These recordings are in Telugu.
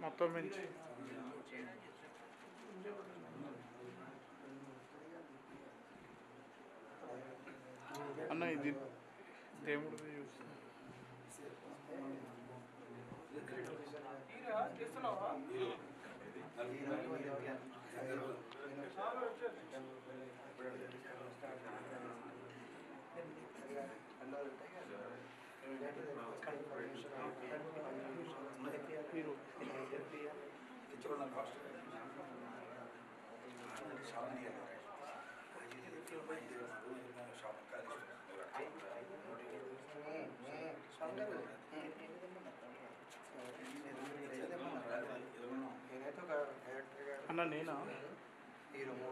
మొత్తం మించి అన్న ఇది దేవుడిది చూస్తున్నా అన్న నేనా హీరో 3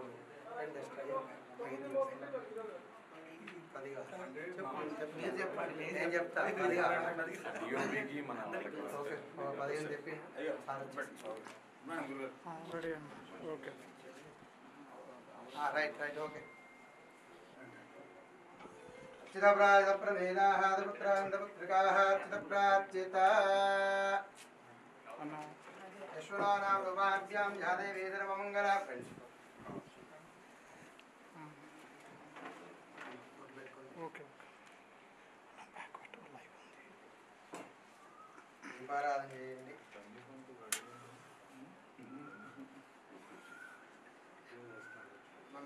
నేను చెప్తా 15 చెప్పి రెడీ అన్న ఓకే రైట్ ఓకే చిదప్రాజప్రవేదాః పుత్రాంతపుత్రికాః చిదప్రాచ్యుత అన్న యశ్వరానాం రూపాభ్యాం యాదే వేదరమంగళ ఫ్రెండ్స్ ఓకే దీపారాధన చేయండి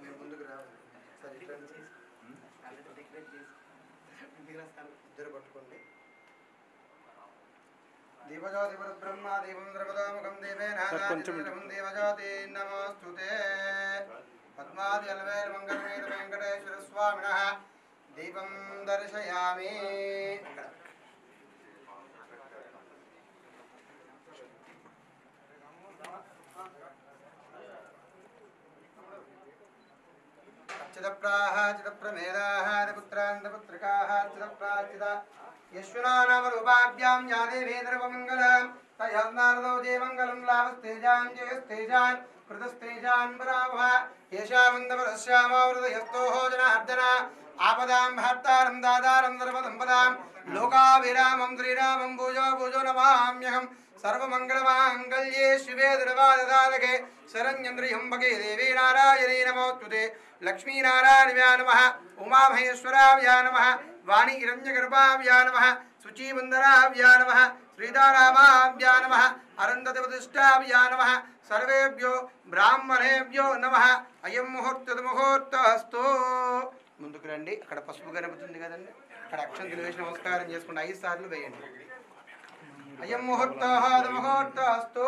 మీరు ముందుకు రావాలి సరే ఇద్దరు పట్టుకోండి దేవజాతి పరబ్రహ్మ దేవం ద్రవదాముఖం దేవేనాదాం దేవజాతి నమోస్తుతే పద్మాది అలవేల మంగళమేద వెంకటేశ్వర స్వామినః దీపం దర్శయామి చిదప్రాః చిదప్రమేదాః పుత్రాంతపుత్రికాః చిదప్రాచిత యశ్వనానామరూపాభ్యాం యాదే వేదరవమంగళం తయర్నారదో జయమంగళం లాభస్తేజాన్ జయస్తేజాన్ కృతస్తేజాన్ పరావః యేషావందవరశ్యామావృతయస్తోః జనార్దన ఆపదాం భర్తారం దాదారం సర్వదంపదాం లోకాభిరామం శ్రీరామం భూజో భూజో నమామ్యహం సర్వమంగళమాంగళ్యే శివే దుర్వాదదాలకే శరణ్యంద్రియంబకే దేవీ నారాయణీ నమోస్తుతే లక్ష్మీనారాయణవ్యా నమః ఉమామహేశ్వరావ్యా నమః వాణి హిరణ్యగర్భావ్యా నమః శుచీవందనావ్యా నమః శ్రీధారామావ్యా నమః అరుంధతివతిష్టావ్యా నమః సర్వేభ్యో బ్రాహ్మణేభ్యో నమః అయం ముహూర్తస్తు ముందుకు రండి అక్కడ పసుపు గణపతి ఉంది కదండి అక్కడ అక్షంతలు వేసి నమస్కారం చేసుకుంటే 5 సార్లు వేయండి అయం ముహూర్తస్తు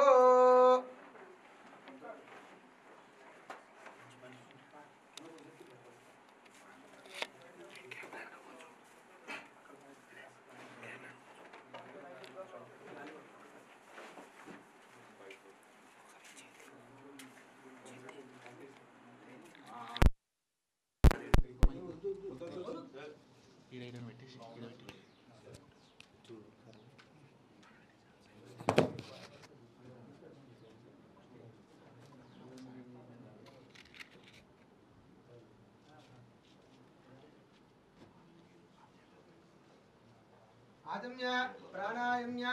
ఆజమ్య ప్రాణాయామ్య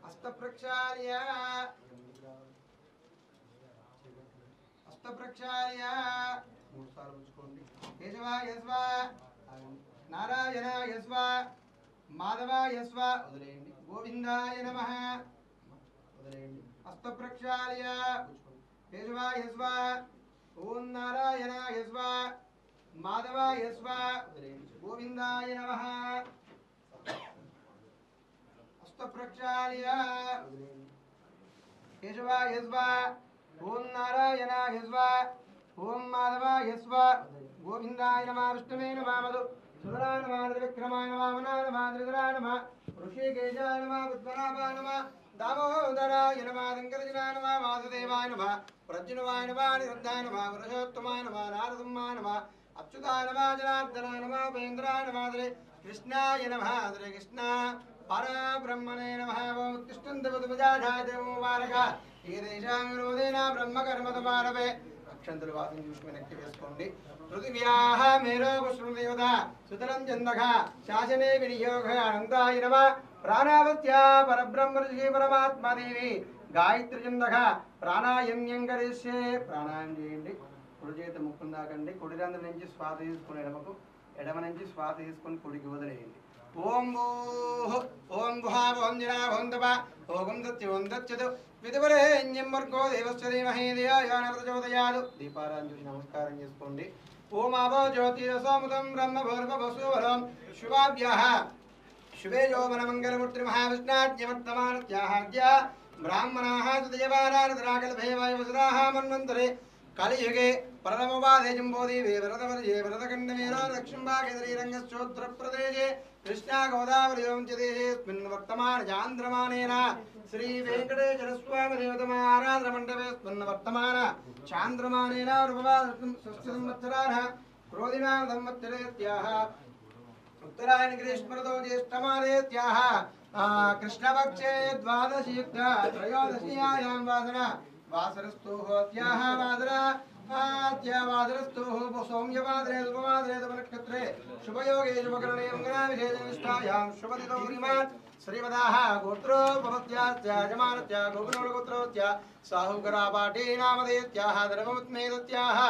హస్తప్రక్షాళ్య మూడు సార్లు ఉంచుకోండి కేశవ యస్వ నారాయణ యస్వ మాధవ యస్వ వదిలేయండి గోవిందాయ నమః వదిలేయండి హస్తప్రక్షాళ్య కేశవ యస్వ ఓం నారాయణ యస్వ మాధవ యస్వ వదిలేయండి గోవిందాయ నమః హస్తప్రక్షాళ్య కేశవ యస్వ ఓం నారాయణ యస్వ ఓం మాధవ యస్వ గోవిందాయ నమః విష్ణువే నమః మధు సుధరాయ నమః త్రివిక్రమాయ నమః వామనాయ నమః త్రిధరాయ నమః ఋషికేశాయ నమః పద్మనాభాయ నమః దామోదరాయ నమః శంకరజనాయ నమః వాసుదేవాయ నమః ప్రజ్ఞవాయ నమః నిరుద్ధాయ నమః పురుషోత్తమాయ నమః నారసింహాయ నమః అచ్యుతాయ నమః జనార్దనాయ నమః ఉపేంద్రాయ నమః కృష్ణాయ నమః హరే కృష్ణ परब्रह्मणे नमः ओम उत्तिष्ठन्तवदुपजाधादेवोवारक ఏదేశాం విరోధేన బ్రహ్మకర్మతమారవే అక్షంతలు వాసం చూసుకుని నెక్కి వేసుకోండి పృథివ్యాః మేరో పుష్పదేవత సుతలం చందః శాసనే వినియోగ అనంతాయ నమః ప్రాణావత్యా పరబ్రహ్మ ఋషి పరమాత్మదేవి గాయత్రి చందః ప్రాణాయామం కరిష్యే ప్రాణాయామం చేయండి కుడి చేతి ముక్కును దాకండి కుడి రంధ్రం నుంచి శ్వాస తీసుకుని ఎడమకు ఎడమ నుంచి శ్వాస తీసుకుని కుడికి వదిలేయండి ఓం భూః ఓం భువః ఓం జనా ఓం తప ఓం దత్యోం దత్యదు విదువరేణ్యం వర్గో దేవస్య ధీమహి ధియో యో న ప్రచోదయాత్ దీపారాధన చేసి నమస్కారం చేసుకోండి ఓం ఆపో జ్యోతిరసోముదం బ్రహ్మ భూర్భవస్సువరం శుభాభ్యః శుభే యౌవన మంగళమూర్తి మహావిష్ణాజ్ఞమత్తమానత్యాహాద్య బ్రాహ్మణాః సుదేవారాధరాకల్పేవాయ వసురాః మన్వంతరే కలియుగే పరమవాదే జంబోదీవే వరదవర్యే వరదఖండమేన దక్షిణభాగేతరీరంగశ్చోత్ర ప్రదేశే కృష్ణా గోదావరియోం చ దేశేస్మిన్ వర్తమాన చాంద్రమానేన శ్రీ వెంకటేశ్వర స్వామి దేవతమ ఆరాధన మండపేస్మిన్ వర్తమాన చాంద్రమానేన రూపవాదం స్వస్తి సంవత్సరాః క్రోధినా సంవత్సరేత్యాః ఉత్తరాయణ గ్రీష్మఋతో జ్యేష్ఠమాసేత్యాః కృష్ణపక్షే ద్వాదశీయుక్త త్రయోదశ్యాయాం వాసన वासरस्तोत्याः वादरा वादरस्तोः सौम्यवादरे उपवादरे नक्षत्रे शुभयोगे शुभकरणे मंगलाविशेषनिष्ठायां शुभदितो श्रीमान् श्रीमदाः गोत्रो भवत्याश्च यजमानस्य गोपनोगोत्रोच्च साहुकरापाटे नामधेत्याः धर्मवत्मेदत्याः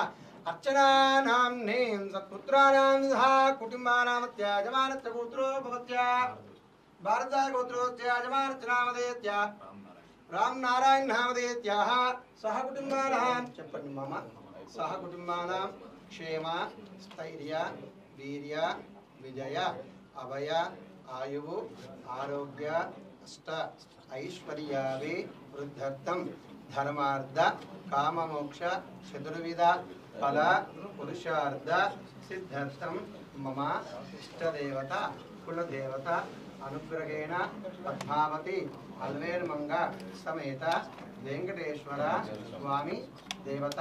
अर्चनानाम्नीं सत्पुत्राणां सह कुटुम्बानामत्य यजमानस्य गोत्रो भवत्या भारतः गोत्रोच्च यजमानस्य नामधेत्या राम नारायण नामधेत्याः सह कुटुंबानां చెప్పండి మమ సహ కుటుంబానాం క్షేమ స్థైర్య వీర్య విజయ అభయ ఆయువు ఆరోగ్య అష్ట ఐశ్వర్యావి వృద్ధర్థం ధర్మార్థ కామమోక్ష చతుర్విధ ఫల పురుషార్థ సిద్ధార్థం మమ ఇష్టదేవత కులదేవత అనుగ్రహేణ పద్మావతి అల్వేర్మంగ సమేత వెంకటేశ్వర స్వామి దేవత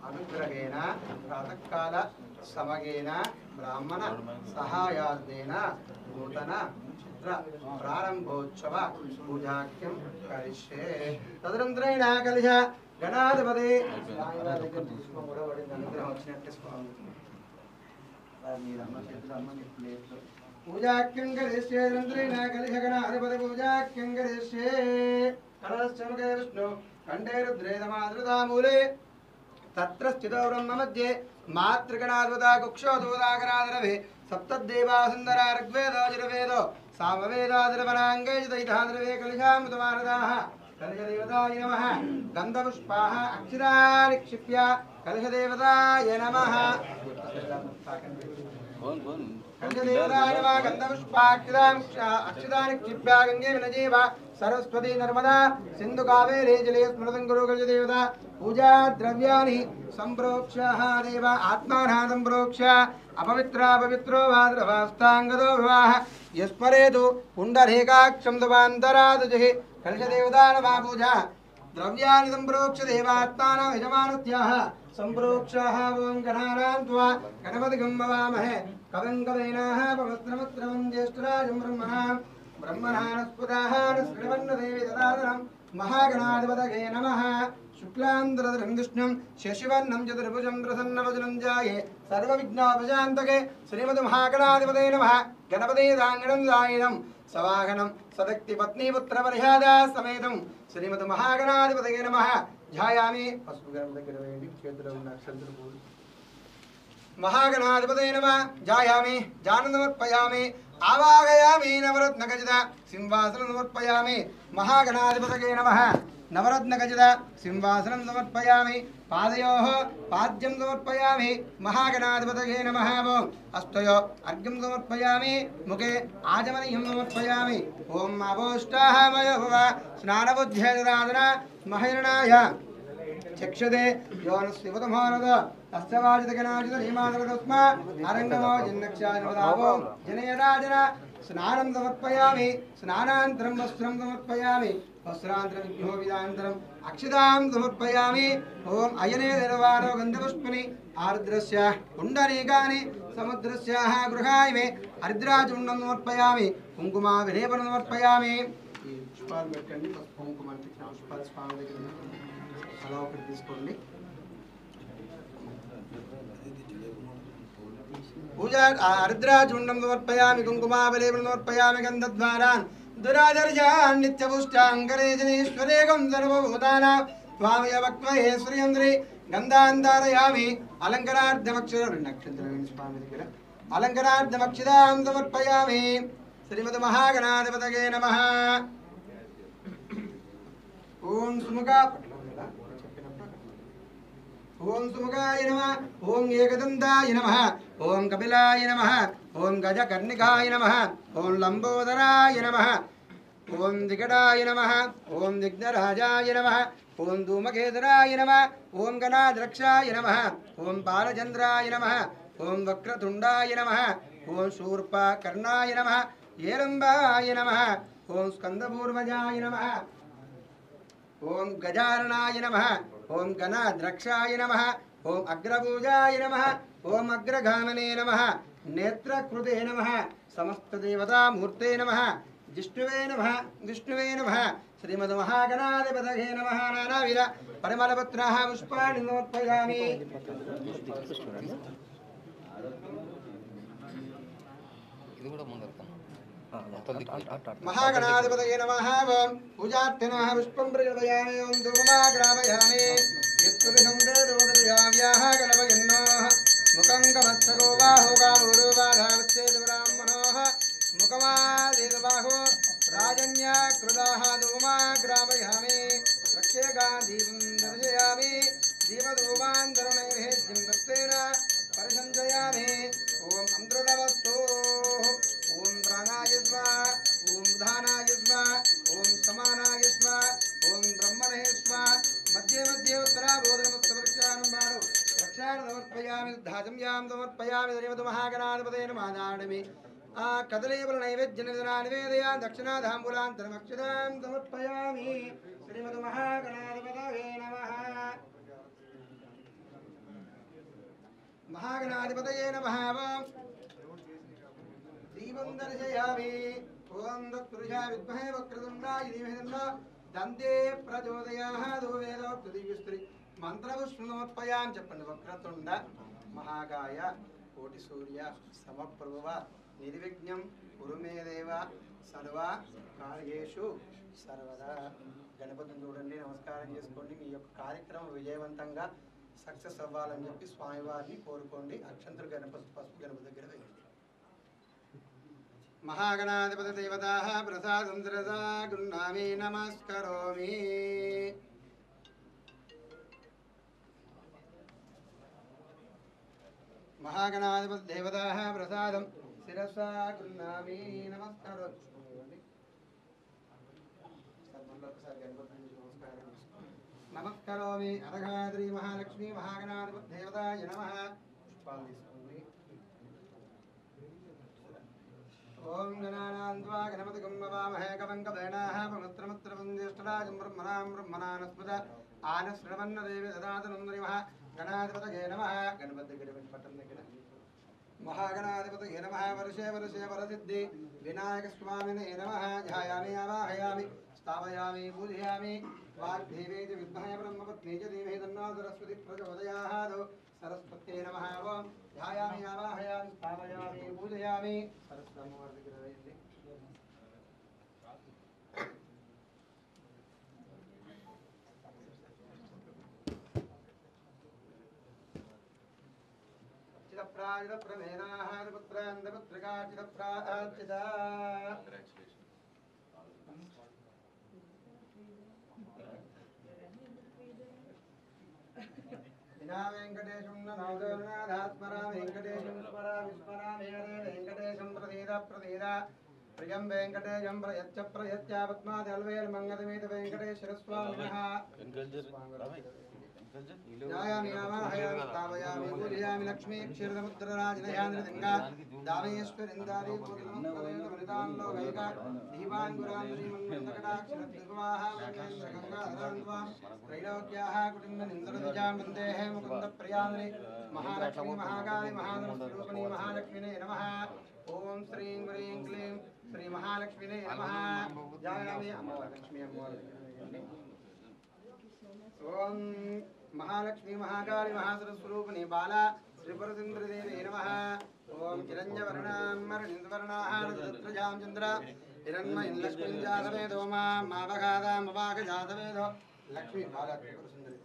అనుగ్రహేణ ప్రాతకాల సమగేన బ్రాహ్మణ సహాయార్థేన నూతన చిత్ర ప్రారంభోత్సవ పూజాఖ్యం కరిష్యే తదనంతరేణ కలిశ గణాధిపతి అనుగ్రహం వచ్చినట్టు స్వామి पूजाख्यं करिष्ये रन्त्रेण कलिशगणाधिपति पूजाख्यं करिष्ये कलशमुखे विष्णु कण्ठे रुद्रे समादृतामूले तत्र स्थितो ब्रह्ममध्ये मातृगणाधिपता कुक्षोदोदाकरादरवे सप्तदेवा सुन्दरा ऋग्वेदो यजुर्वेदो सामवेदादिरवनाङ्गे दयितादिरवे कलिशामृतमानदाः कलिशदेवताय नमः गन्धपुष्पाः अक्षराणि क्षिप्य कलिशदेवताय नमः कलिशदेवताय नमः गन्धपुष्पाक्षराणि क्षिप्य गङ्गे विनजीव सरस्वती नर्मदा सिंधु कावेरी जले स्मृतं कुरु कलिशदेवता पूजा द्रव्याणि संप्रोक्ष्यः देव आत्मानः संप्रोक्ष्य अपवित्रा पवित्रो भाद्रवास्ताङ्गतो विवाह यस्मरेतु पुण्डरीकाक्षं तवान्तरादुजिः कलिशदेवता नमः पूजा द्रव्याणि संप्रोक्ष्य देवात्मानः यजमानत्याः संप्रोक्ष्यः ओं गणानां त्वा गणपतिं भवामहे कविं कवीनाः पवस्त्रमत्रमं ज्येष्ठराजं ब्रह्मणास्पदाः श्रीवन्नदेवी ददादनं महागणाधिपतये नमः शुक्लांतरधरं विष्णुं शशिवर्णं चतुर्भुजं प्रसन्नवदनं ध्याये सर्वविघ्नोपशान्तके श्रीमद्महागणाधिपतये नमः गणपतिदाङ्गणं दायिनं सवाहनं सदक्तिपत्नीपुत्रपरिहादा समेतं श्रीमद्महागणाधिपतये नमः ध्यायामि महागणाधिपतये नमः ध्यायामि जानन्दमर्पयामि आवाहयामि नवरत्नखचित सिंहासनं समर्पयामि महागणाधिपतये नमः नवरत्नखचित सिंहासनं समर्पयामि पादयोः पाद्यं समर्पयामि महागणाधिपतये नमः हस्तयो अर्घ्यं समर्पयामि मुखे आचमनीयं समर्पयामि ओं अवोष्टाः मयो भव स्नानबुद्ध्यैराधना महिरणाय चक्षुदे योनस्विवतमोनद అష్టవాజితగణాజిత నియమాదరదస్మా అరంగమో జన్నక్షానవదావో జనయరాజన స్నానం సమర్పయామి స్నానాంతరం వస్త్రం సమర్పయామి వస్త్రాంతరం విఘ్నో విదాంతరం అక్షితాం సమర్పయామి ఓం అయనే నిర్వాణో గంధపుష్పని ఆర్ద్రస్య కుండరీకాని సముద్రస్యాః గృహాయ మే హరిద్రాచుండం సమర్పయామి కుంకుమా విలేపనం సమర్పయామి ఈ పుష్పాలు పెట్టండి కుంకుమ అంటే పుష్పాలు స్వామి దగ్గర అలా ఒకటి తీసుకోండి పూజా హరిద్రాచుండం సమర్పయామి కుంకుమా విలేపనం సమర్పయామి గంధద్వారాన్ దురాదర్శాన్ నిత్యపుష్టాంగరేజనేశ్వరేగం సర్వభూతానాం స్వామి వక్మహే శ్రీయంద్రి గంధాంధారయామి అలంకరార్థమక్షర నక్షత్రం స్వామి దగ్గర అలంకరార్థమక్షితాం సమర్పయామి శ్రీమద్ మహాగణాధిపతయే నమః ఓం సుముఖా ఓం సుముఖాయ నమః ఓం ఏకదంతాయ నమః ఓం కపిలాయ నమః ఓం గజకర్ణికాయ నమః ఓం లంబోదరాయ నమః ఓం వికటాయ నమః ఓం విఘ్నరాజాయ నమః ఓం ధూమకేతురాయ నమః ఓం గణాధ్రక్షాయ నమః ఓం బాలచంద్రాయ నమః ఓం వక్రతుండాయ నమః ఓం శూర్పకర్ణాయ నమః ఏరంబాయ నమః ఓం స్కందపూర్వజాయ నమః ఓం గజాననాయ నమః ఓం గణాధ్రక్షాయ నమః ఓం అగ్రభూజాయ నమః ఓం అగ్రగామనే నమః నేత్రకృతే నమః సమస్తదేవతామూర్తే నమః విష్ణువే నమః శ్రీమద్ మహాగణాధిపతయే నమః నానావిధ పరిమళపత్రాः పుష్పాణి సమర్పయామి మహాగణాధిపతయే నమః ఓం పూజార్థినః పుష్పం ప్రకటయామి ఓం ధూమాగ్రామయామి యత్పురుషం వేదోదయావ్యాః గణపయన్నోః ముఖం కమచ్చగో బాహో గావోరో బాధావచ్చేద బ్రాహ్మణోః ముఖమాదేదబాహో రాజన్యా కృతాః ధూమాగ్రామయామి రక్షేగా దీపం దర్శయామి దీపధూమాంతరణైవేద్యం దత్తేన పరిసంజయామి ఓం అంధ్రదవస్తో ఓం ప్రాణాయ స్వాహ ఓం ధానాయ స్వాహ ఓం సమానాయ స్వాహ ఓం బ్రహ్మణే స్వాహ మధ్య మధ్య ఉత్తరాబోధనముత్తవృక్షానం వాడు రక్షాన్ని సమర్పయామి ధాజంయాం సమర్పయామి శ్రీమద్ మహాగణాధిపతయే నమః ఆ కదలీబల నైవేద్య నివేదయ దక్షిణాధాంబులాంతరమక్షతాం సమర్పయామి శ్రీమద్ మహాగణాధిపతయే నమః మహాగణాధిపతయే నమః దీపం దర్శయామి ఓం దత్పురుషా విద్మహే వక్రతుండాయ ధీమహి తన్నో దంతే ప్రచోదయాత్ వేదోక్తదివ్యస్త్రీ మంత్రపుష్పం సమర్పయామి చెప్పండి వక్రతుండ మహాకాయ కోటి సూర్య సమప్రభవ నిర్విఘ్నం కురు మే దేవ సర్వ కార్యేషు సర్వదా గణపతిని చూడండి నమస్కారం చేసుకోండి మీ యొక్క కార్యక్రమం విజయవంతంగా సక్సెస్ అవ్వాలని చెప్పి స్వామివారిని కోరుకోండి అక్షంతలు గణపతి పసుపు గణపతి దగ్గర వేయండి మహాగణాధిపతి దేవతాః ప్రసాదం శిరసా గృహ్ణామి నమస్కరోమి మహాగణాధిపతి దేవతాః ప్రసాదం శిరసా గృహ్ణామి నమస్కరోమి నమస్కరోమి అర్ఘాద్రి మహాలక్ష్మి మహాగణాధిపతి దేవతాయ నమః పుష్పాలు తీసుకోండి ఓం గణానాన్వా గణపతిగం నమామహే కవం కవేనాః పవిత్రముత్రవం జ్యేష్ఠరాజం బ్రహ్మణాం బ్రహ్మణానస్పద ఆనశ్రవన్న దేవి దదాతనం నమః గణాధిపతయే నమః గణపతి దగ్గర పట్టం దగ్గర మహాగణాధిపతయే నమః వర్షే వర్షే వరసిద్ధి వినాయక స్వామినే నమః ధ్యాయామి ఆవాహయామి స్థాపయామి పూజయామి వాగ్దేవేతి విద్మహే బ్రహ్మపత్నీ చ ధీమహి తన్నో సరస్వతి ప్రచోదయాత్ సరస్వత్యై నమః ఓం ధ్యాయామి ఆవాహయామి స్థాపయామి పూజయామి సరస్వతి అమ్మవారి దగ్గర వేయండి చిరప్రాజిత ప్రమేనాః పుత్రాంత పుత్రికా చిరప్రాజిత వినా వెంకటేశం నమోదనాథాత్మరా వెంకటేశం స్మరా విస్మరామి హరే వెంకటేశం ప్రసీద ప్రసీద ప్రియం వెంకటేశం ప్రయచ్చ ప్రయచ్చ పద్మాది అల్వేల్ మంగళమేత వెంకటేశ్వర స్వామినః ध्यायामि आवाहयामि स्थापयामि पूजयामि लक्ष्मी क्षीरसमुद्रराजनयान्द्रगङ्गा दामेश्वरिन्दारी पूर्णमुत्पदेतमनितां लोकैका दीपाङ्कुरान्तरीमन्मन्दकटाक्षरद्विवाः मन्देन्द्रगङ्गाधरान्त्वां त्रैलोक्याः कुटुम्बनिन्दरदिजां वन्देः मुकुन्दप्रियान्नि महालक्ष्मी महाकाली महाधनस्वरूपिणी महालक्ष्मीने नमः। ओम श्रीं ह्रीं क्लीं श्री महालक्ष्मीने नमः। ध्यायामि अम्बालक्ष्मी ओम महालक्ष्मी महाकाली महासरस्वरूपिणी बाला श्रीपरसुन्दरीदेवी नमः। ओम हिरण्यवर्णाम्बरनिन्दवर्णाहारदत्रजां चन्द्र हिरण्मयीं जातवेदो मावगादामवागजातवेदो लक्ष्मी बाला त्रिपुरसुन्दरी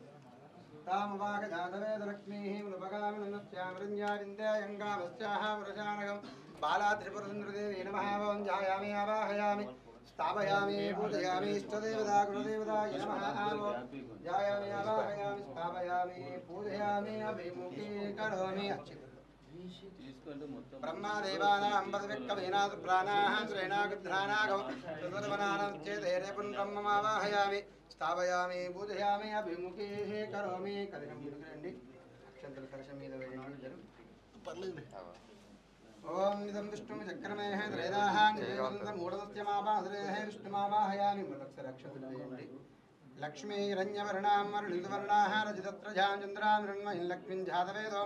तामवागजातवेद लक्ष्मीः मुलभगामिनस्यामृञ्जाविन्द्यायङ्गामस्याः वरजानकं बाला त्रिपुरसुन्दरीदेवी नमः। ओम ध्यायामि आवाहयामि स्थापयामि पूजयामि इष्टदेवता गुरुदेवताय नमः। ध्यायामि आवाहयामि स्थापयामि पूजयामि अभिमुखी करोमि ब्रह्मदेवानां पदविक्कवीनाथ प्राणाः श्रेणागुध्रानागौ चतुर्वनानां चेदेरे पुनर्ब्रह्ममावाहयामि स्थापयामि पूजयामि अभिमुखी करोमि कलिकं अक्षंतल कलशं మీద వేయండి పర్లేదు। ओम इदं विष्णु चक्रमेः त्रैदाः निवेदन्तमूढदस्यमापाधरेः विष्णुमावाहयामि मलक्षरक्षत्रयेन्दि लक्ष्मी हिरण्यवर्णां मरुणिन्दवर्णाः रजतत्रजां चन्द्रां मृण्मयीं लक्ष्मीं जातवेदो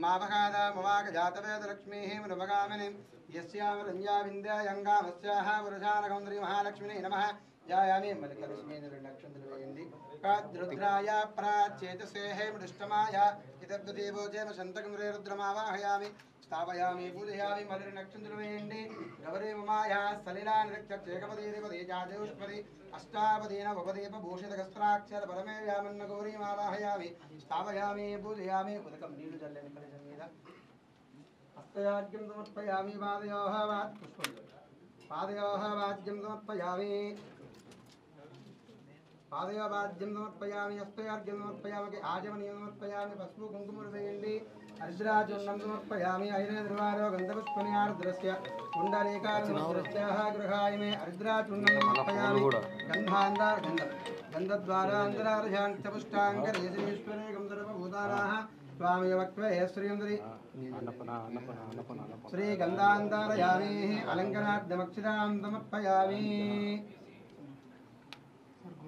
मावगादामवागजातवेद लक्ष्मीः मुनभगामिनीं यस्यामरञ्जा विन्द्यायङ्गामस्याः वरजानकं श्रीमहालक्ष्मीने नमः। ध्यायामि मलिकलक्ष्मीर्नक्षत्रयेन्दि रुद्राय प्राचेतसेः मृष्टमाय इदब्ददेवोजेम शन्तकं रुद्रमावाहयामि स्थापयामि पूजयामि मलिर्नक्षत्रमेन्दि गौरी उमाया सलिलानिरक्षेकपदीपदे जाजौष्पदे अष्टापदीन उपदीपभूषितकस्त्राक्षर परमे व्यामन्न गौरीमावाहयामि स्थापयामि पूजयामि उदकं नीलु जल्लेन कलशं మీద हस्तयाज्ञं समर्पयामि पादयोः वाद्यं समर्पयामि पादयोवाद्यं समर्पयामि हस्तयाज्ञं समर्पयामि आचमनीयं समर्पयामि पस्पु कुङ्कुमरुवेण्डि हरिद्राचूर्णं समर्पयामि ऐरेन्द्रवारो गन्धपुष्पनिहारद्रस्य पुण्डरीकारुद्रस्याः गृहाय मे हरिद्राचूर्णं समर्पयामि गन्धान्तरार्जहान्तपुष्टाङ्गरेश्वरे गन्धर्वभूतानाः स्वामी वक्त्वे श्रीयन्द्री श्रीगन्धान्तरयामि अलङ्कराद्यमक्षितां समर्पयामि।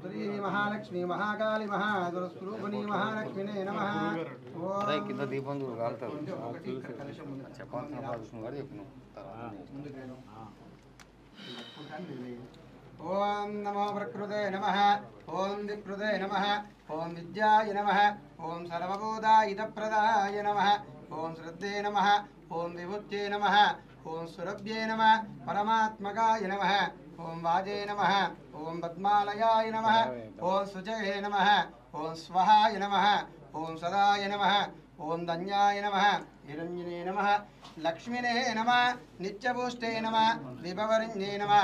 श्री महालक्ष्मी महाकाली महासरस्वरूपिणी महालक्ष्मीने नमः। కింద దీపం కాలుతారు ओम नमो प्रकृते नमः। ओम विकृते नमः। ओम विद्याय नमः। ओम सर्वभूतायुधप्रदाय नमः। ओम श्रद्धे नमः। ओम विभुत्ये नमः। ओम सुरभ्ये नमः। परमात्मकाय नमः। ओम वाजे नमः। ओम पद्मालयाय नमः। ओम शुचये नमः। ओम स्वहाय नमः। ओम सदाय नमः। ओम धन्याय नमः। हिरण्यने नमः। लक्ष्मीने नमः। नित्यपुष्टे नमः। विभवरिण्ये नमः।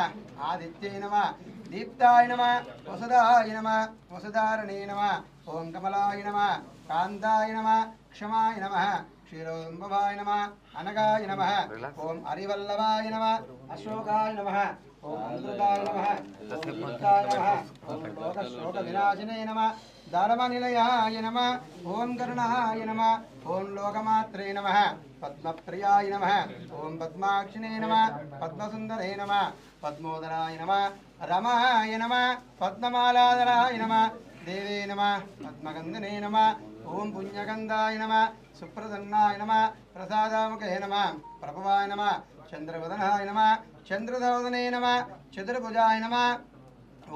आदित्ये नमः। दीप्ताय नमः। वसुदाय नमः। वसुधारणे नमः। ओम कमलाय नमः। कान्ताय नमः। क्षमाय नमः। क्षीरोदम्बवाय नमः। अनगाय नमः। ओम हरिवल्लभाय नमः। अशोकाय नमः। ओम अमृताय नमः। ओम मुक्ताय नमः। ओम लोकशोकविनाशिने नमः। धर्मनिलयाय नमः। ओम करुणाय नमः। ओम लोकमात्रे नमः। पद्मप्रियाय नमः। ओम पद्माक्षिणे नमः। पद्मसुन्दरे नमः। पद्मोदराय नमः। रमाय नमः। पद्ममालाधराय नमः। देवे नमः। पद्मगन्धिने नमः। ओम पुण्यगन्धाय नमः। सुप्रसन्नाय नमः। प्रसादामुखे नमः। प्रभवाय नमः। चन्द्रवदनाय नमः। चन्द्रदवदने नमः। चतुर्भुजाय नमः।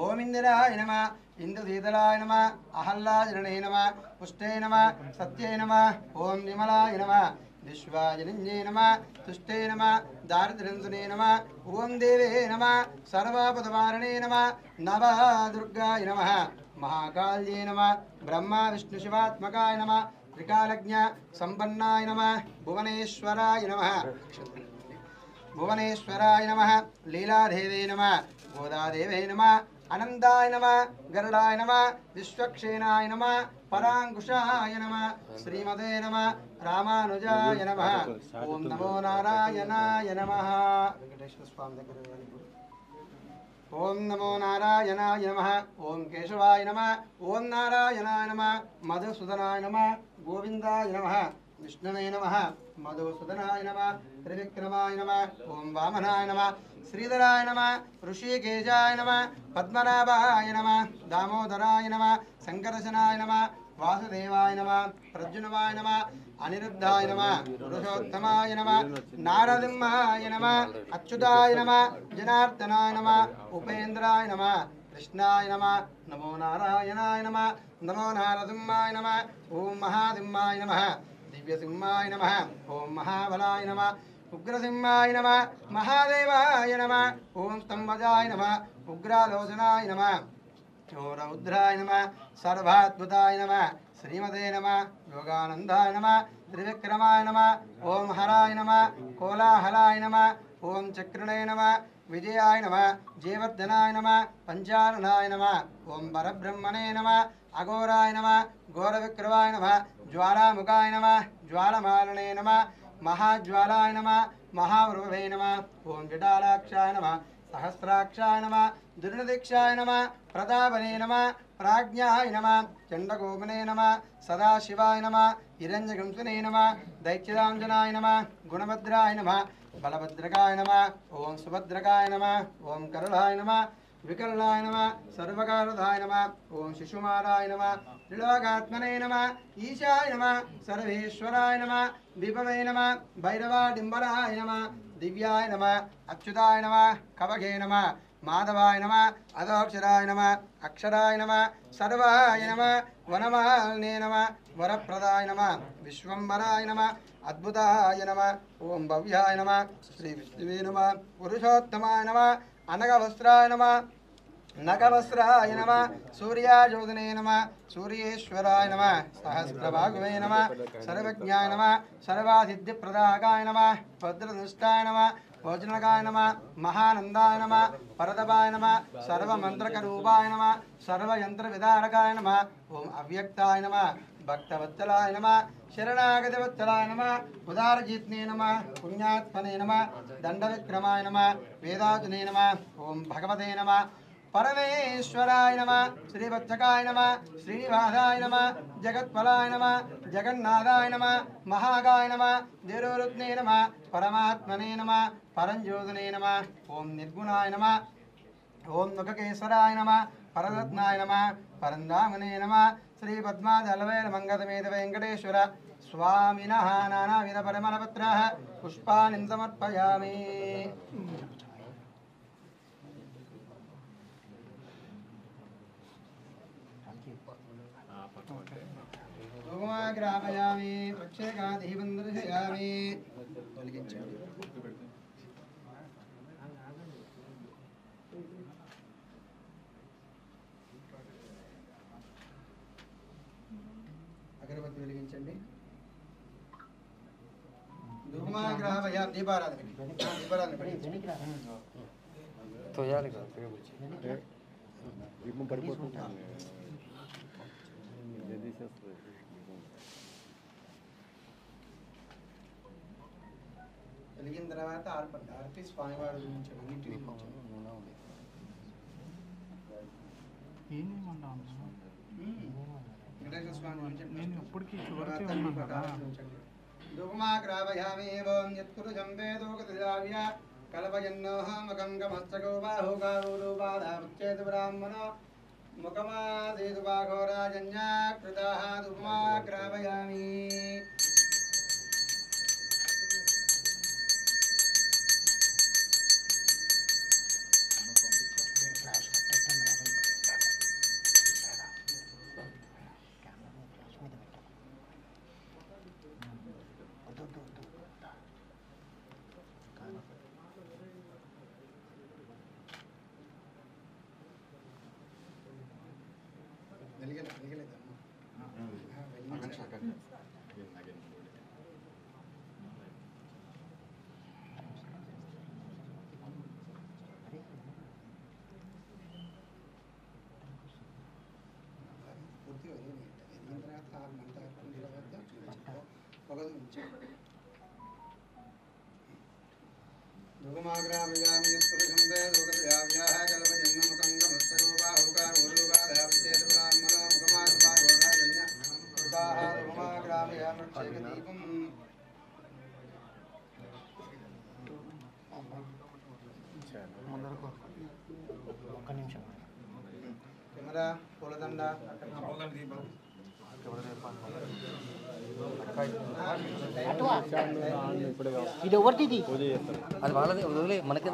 ओम इंदिराय नमः। इंदुशीतलाय नमः। अहल्लाजनने नमः। पुष्टे नमः। सत्ये नमः। ओम विमलाय नमः। विश्वाजनिन्ये नमः। तुष्टे नमः। दारिद्र्यंसने नमः। ओम देवे नमः। सर्वपदवारणे नमः। नवदुर्गाय नमः। महाकाल्ये नमः। ब्रह्मा विष्णु शिवात्मकाय नमः। त्रिकालज्ञ संपन्नाय नमः। भुवनेश्वराय नमः। भुवनेश्वराय नमः। लीलादेवे नमः। गोदादेवे नमः। अनंताय नमः। गरुडाय नमः। विश्वक्षेनाय नमः। परांकुशाय नमः। श्रीमते नमः। रामानुजाय नमः। ओम नमो नारायणाय नमः। वेंकटेश्वर स्वामी దగ్గర ఓం నమో నారాయణాయ నమః. ఓం కేశవాయ నమః. ఓం నారాయణాయ నమః. మధుసూదనాయ నమః. గోవిందాయ నమః. విష్ణవే నమః. మధుసూదనాయ నమః. త్రివిక్రమాయ నమః. ఓం వామనాయ నమః. శ్రీధరాయ నమః. ఋషికేశాయ నమః. పద్మనాభాయ నమః. దామోదరాయ నమః. సంకర్షణాయ నమః. వాసుదేవాయ నమః. ప్రద్యుమ్నాయ నమః. అనిరుద్ధాయ నమః. పురుషోత్తమాయ నమః. నారసింహాయ నమః. అచ్యుతాయ నమః. జనార్దనాయ నమః. ఉపేంద్రాయ నమః. కృష్ణాయ నమః. నమో నారాయణాయ నమః. నమో నారసింహాయ నమః. ఓం మహాసింహాయ నమః. దివ్యసింహాయ నమః. ఓం మహాబలాయ నమః. ఉగ్రసింహాయ నమః. మహాదేవాయ నమః. ఓం స్తంభజాయ నమః. ఉగ్రాలోచనాయ నమః. ఓం రౌద్రాయ నమః. సర్వాద్భుతాయ నమః. శ్రీమతే నమః. యోగానందాయ నమః. త్రివిక్రమాయ నమః. ఓం హరాయ నమః. కోలాహలాయ నమః. ఓం చక్రణే నమః. విజయాయ నమః. జీవర్ధనాయ నమః. పంచారణాయ నమః. ఓం పరబ్రహ్మణే నమః. అఘోరాయ నమః. ఘోరవిక్రమాయ నమః. జ్వాలాముఖాయ నమః. జ్వాలమాలనే నమః. మహాజ్వాలాయ నమః. మహావృభవే నమః. ఓం జటాలాక్షాయ నమః. సహస్రాక్షాయ నమః. దుర్నిదీక్షాయ నమః. ప్రతాపనే నమః. ప్రాజ్ఞాయ నమః. చండకోపనే నమః. సదాశివాయ నమః. హిరణ్యకంసునే నమః. దైత్యదాంజనాయ నమః. గుణభద్రాయ నమః. బలభద్రకాయ నమః. ఓం సుభద్రకాయ నమః. ఓం కరుణాయ నమః. వికల్లాయ నమః. సర్వకారదాయ నమః. ఓం శిశుమారాయ నమః. త్రిలోకాత్మనే నమః. ఈశాయ నమః. సర్వేశ్వరాయ నమః. విభవే నమః. భైరవాడింబరాయ నమః. దివ్యాయ నమః. అచ్యుతాయ నమః. కవగే నమః. మాధవాయ నమః. అదోక్షరాయ నమః. అక్షరాయ నమః. సర్వాయ నమః. వనమాలినే నమః. వరప్రదాయ నమః. విశ్వంబరాయ నమః. అద్భుతాయ నమః. ఓం భవ్యాయ నమః. శ్రీ విష్ణువే నమః. పురుషోత్తమాయ నమః. అనగవస్త్రాయ నమః. నగవస్త్రాయ నమః. సూర్యాజ్యోతినే నమః. సూర్యేశ్వరాయ నమః. సహస్రభాగువే నమః. సర్వజ్ఞాయ నమః. సర్వాసిద్ధిప్రదాకాయ నమః. భద్రదుష్టాయ నమః. భోజనకాయ నమః. మహానందాయ నమః. పరతపాయ నమః. సర్వమంత్రకరూపాయ నమః. సర్వయంత్రవిదారకాయ నమః. ఓం అవ్యక్తాయ నమః. భక్తవత్సలాయ నమః. శరణాగతవత్సలాయ నమః. ఉదారజిత్నే నమః. పుణ్యాత్మనే నమః. దండవిక్రమాయ నమః. వేదాతునే నమః. ఓం భగవతే నమః. పరమేశ్వరాయ నమః. శ్రీవత్సకాయ నమః. శ్రీనివాసాయ నమః. జగత్ఫలాయ నమః. జగన్నాథాయ నమః. మహాగాయ నమః. ధీరోరుత్నే నమః. పరమాత్మనే నమః. పరంజ్యోతినే నమః. ఓం నిర్గుణాయ నమః. ఓం ముఖకేశ్వరాయ నమః. పరరత్నాయ నమః. పరంధామనే నమః. శ్రీ పద్మాదళవేల మంగళమేద వెంకటేశ్వర స్వామినః నానావిధ పరిమళపత్రాः పుష్పాణి సమర్పయామి. గ్రామయామి ప్రక్షేకాదీపం దర్శయామి. అగరబత్తి వెలిగించండి. ధూమాగ్రహమయా దీపారాధన తోయాలి కదా దీపం పడిపోతుంది. వెలిగిన తర్వాత ఆర్పి స్వామివారి గురించి నీటి వెంకటేశ్వర స్వామి గురించి నేను ఎప్పటికీ చూడకే ఉన్నాను కదా. ధూమాగ్రావయామి ఏవం యత్పురుషం వేదోగతిదావ్య కల్పయన్నోహమకం గమస్తకో బాహుకారూపాదాముచ్చేతు బ్రాహ్మణో ముఖమాసేతు బాఘోరాజన్యాకృతాః ధూమాగ్రావయామి. ధూమాగ్రామయామి పురుషం వేదోగతిదావ్యాః కల్పయన్నోహమకం ఒక్క నిమిషం కెమెరా పూలదండ ఇది ఎవరిది అది వాళ్ళది వదిలే మనకి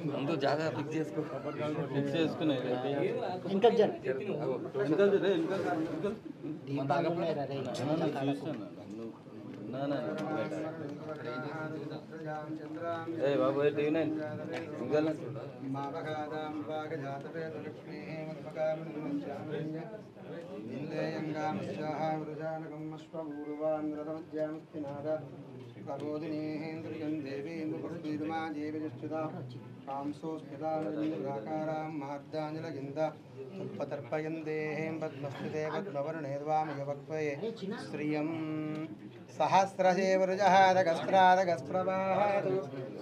ముందు జాగా ఫిక్స్ చేసుకో ఫిక్స్ చేసుకునే ఇంకా బాబు ప్రబోధినేంద్రియం దేవీంద్రుమా జీవిజుచ్యుతా కాంసోస్మితాకారాం మహర్దాంజలగింద తర్పయన్ పద్మస్థితే పద్మవర్ణేర్వామయవక్వయే శ్రియం సహస్రశేవరుజహాదగస్త్రాదగస్ప్రవాహాదు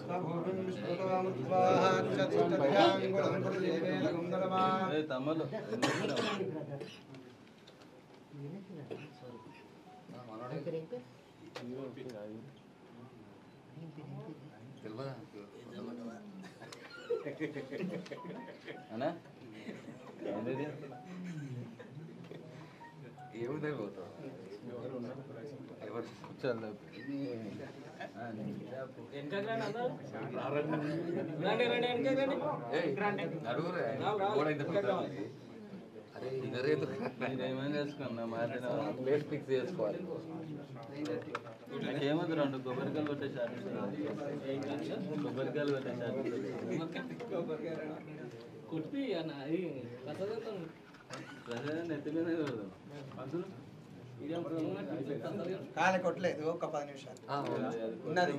స్వభూమిం విష్ణుతోముద్వాహాచ్చతిష్టభయాంగుళం గురుదేవేదగుందరమా తమ్మలు అన్నా ఏముంది పోతాం ఏమైనా వేసుకున్నా మారిన ప్లేస్ ఫిక్స్ చేసుకోవాలి నాకేమద్దు రెండు కొబ్బరికాయలు పెట్టేసారు కొబ్బరికాయలు పెట్టేసారు కుట్టి ప్రసాదం ఎత్తుగానే అసలు కాలే కొట్టలేదు ఒక 10 నిమిషాలు ఉన్నది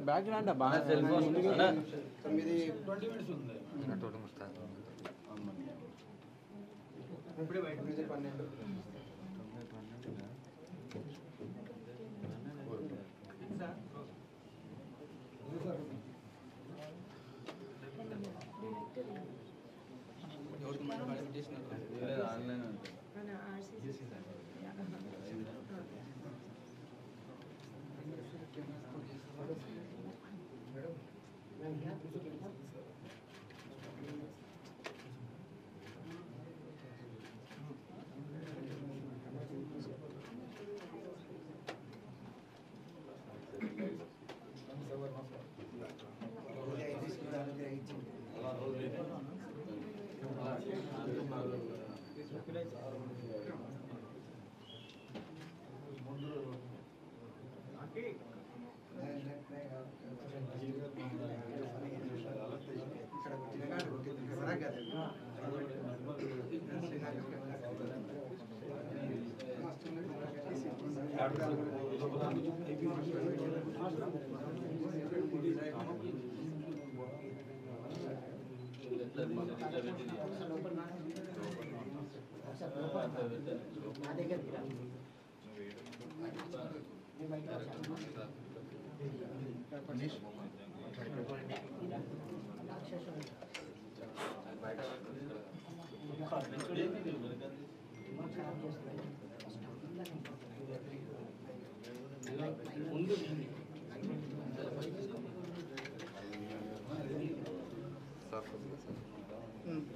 బ్యాక్గ్రౌండ్ బాగా సెల్ ఫోన్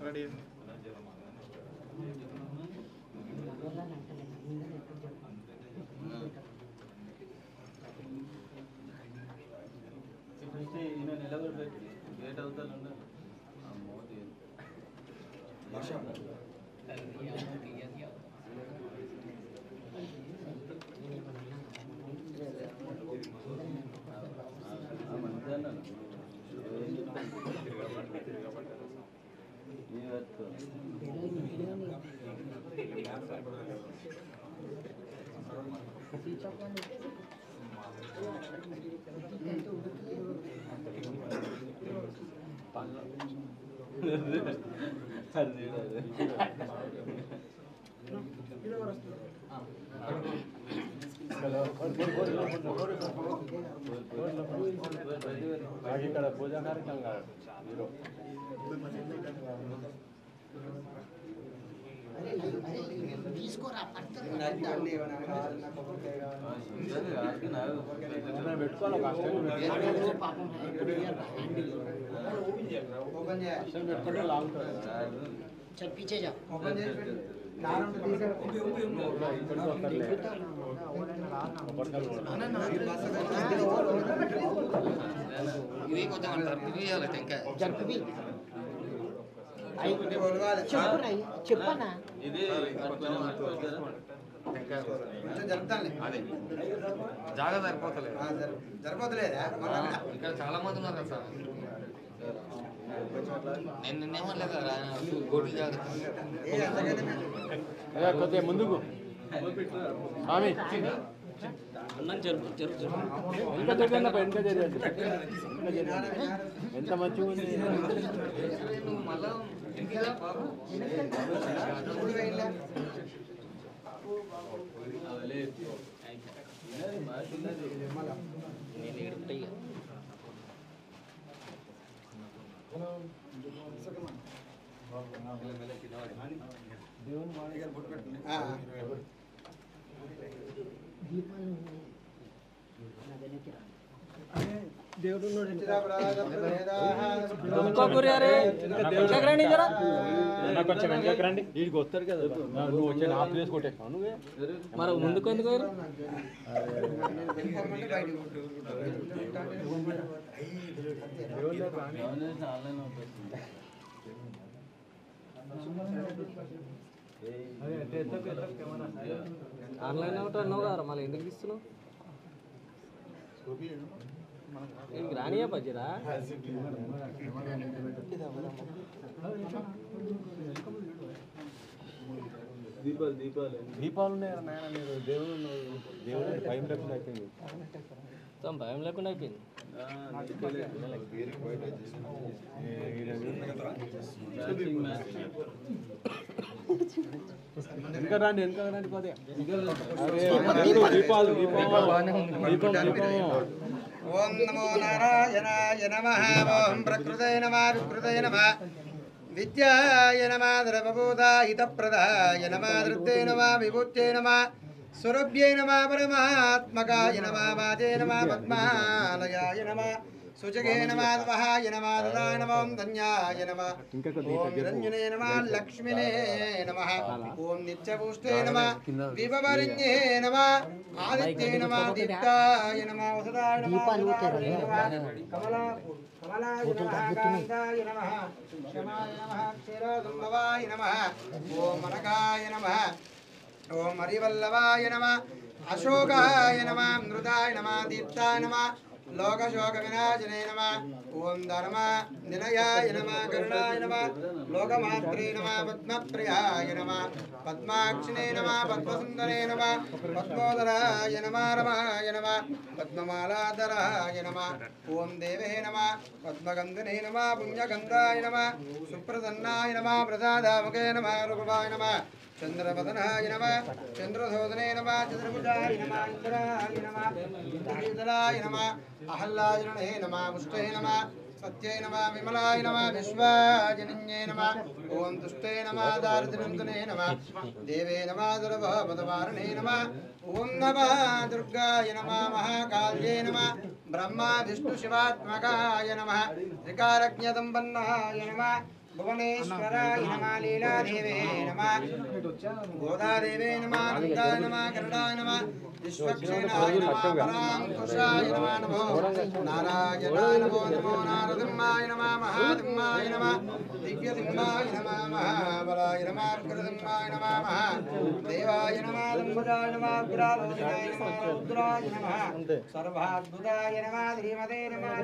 రెడీ నిలబెట్టి గేట్ అవుతాను మోదీ ఇక్కడ పూజా కార్యక్రమం पीछे जा చెప్పనా ఇది జరుపుతానులే అదే జాగా సరిపోతలేదు సరిపోతలేదా ఇక్కడ చాలా మంది ఉన్నారు కదా సార్ నేను నిన్నేమలేదు కదా గోటి జాగ్రత్త కొద్దిగా ముందుకు స్వామి ఎంత మంచిగా ఉంది మళ్ళా దేవుడు కొంచెం వెనకకి రండి వీడికి వస్తారు కదా నువ్వు వచ్చి నా ప్లేస్ కొట్టేస్తావు నువ్వే మరి ముందుకు ఎందుకు ఆన్లైన్ అవుతా అన్నావు కదా మళ్ళీ ఎందుకు ఇస్తున్నావు రానియా పచ్చిరా దీపాలు ఉన్నాయా నాయన మీరు దేవుడు భయం లేకుండా అయిపోయింది భయం లేకుండా అయిపోయింది వెనక రండి కొద్దిగా దీపాలు ఓం నమో నారాయణాయ నమః ఓం ప్రకృతే నమః వికృతే నమః విద్యాయ నమః ద్రవభూతాహితప్రదాయ నమః ధృతే నమః విభూత్యై నమః స్వరూప్యై నమః పరమాత్మకాయ నమః వాదే నమః పద్మాలయాయ నమః సుజగే నమః వహాయ నమః దదాయ నమః ధన్యాయ నమః ఓం నిరంజనే నమః లక్ష్మినే నమః ఓం నిత్యపుష్టే నమః విభవరిణ్యే నమః ఆదిత్యే నమః దీప్తాయ నమః వసుదాయ నమః కమలాయ నమః కాంతాయ నమః క్షమాయ నమః క్షీరసంభవాయ నమః ఓం మనకాయ నమః ఓం హరివల్లభాయ నమః అశోకాయ నమః మృతాయ నమః దీప్తాయ నమః లోకశోక వినాశనే నమః ఓం ధర్మ నిలయాయ నమః కరుణాయ నమః లోకమాత్రే నమః పద్మప్రియాయ నమః పద్మాక్షినే నమః పద్మసుందరే నమః పద్మోదరాయ నమః రమాయ నమః పద్మమాలాధరాయ నమః ఓం దేవే నమః పద్మగంధనే నమః పుణ్యగంధాయ నమః సుప్రసన్నాయ నమః ప్రసాదాముఖే నమః రూపాయ నమః చంద్రవదనాయ నమః చంద్రశోధనే నమః చంద్రభుజాయ నమః ఇంద్రాయ నమః ఇంద్రశీతలాయ నమః అహల్లాయనే నమః ముష్టే నమః సత్యై నమః విమలాయ నమః విశ్వాజనిన్యే నమః ఓం దుష్టే నమః దారిద్ర్యంతనే నమః దేవే నమః సర్వపదవారణే నమః ఓం నమః దుర్గాయ నమః మహాకాళ్యే నమః బ్రహ్మ విష్ణు శివాత్మకాయ నమః త్రికారజ్ఞ సంపన్నాయ నమః భువనేశ్వరాయ నమః లీలాదేవే నమః గోదాదేవే నమః నందాయ నమః కరుణాయ నమః విశ్వక్షేణాయ నమః పరాంకుశాయ నమః నమో నారాయణాయ నమో నమో నారసింహాయ నమః మహాసింహాయ నమః దివ్యసింహాయ నమః మహాబలాయ నమః ఉగ్రసింహాయ నమః దేవాయ నమః దంబజాయ నమః ఉగ్రాలోచనాయ నమః రుద్రాయ నమః సర్వాద్భుతాయ నమః శ్రీమతే నమః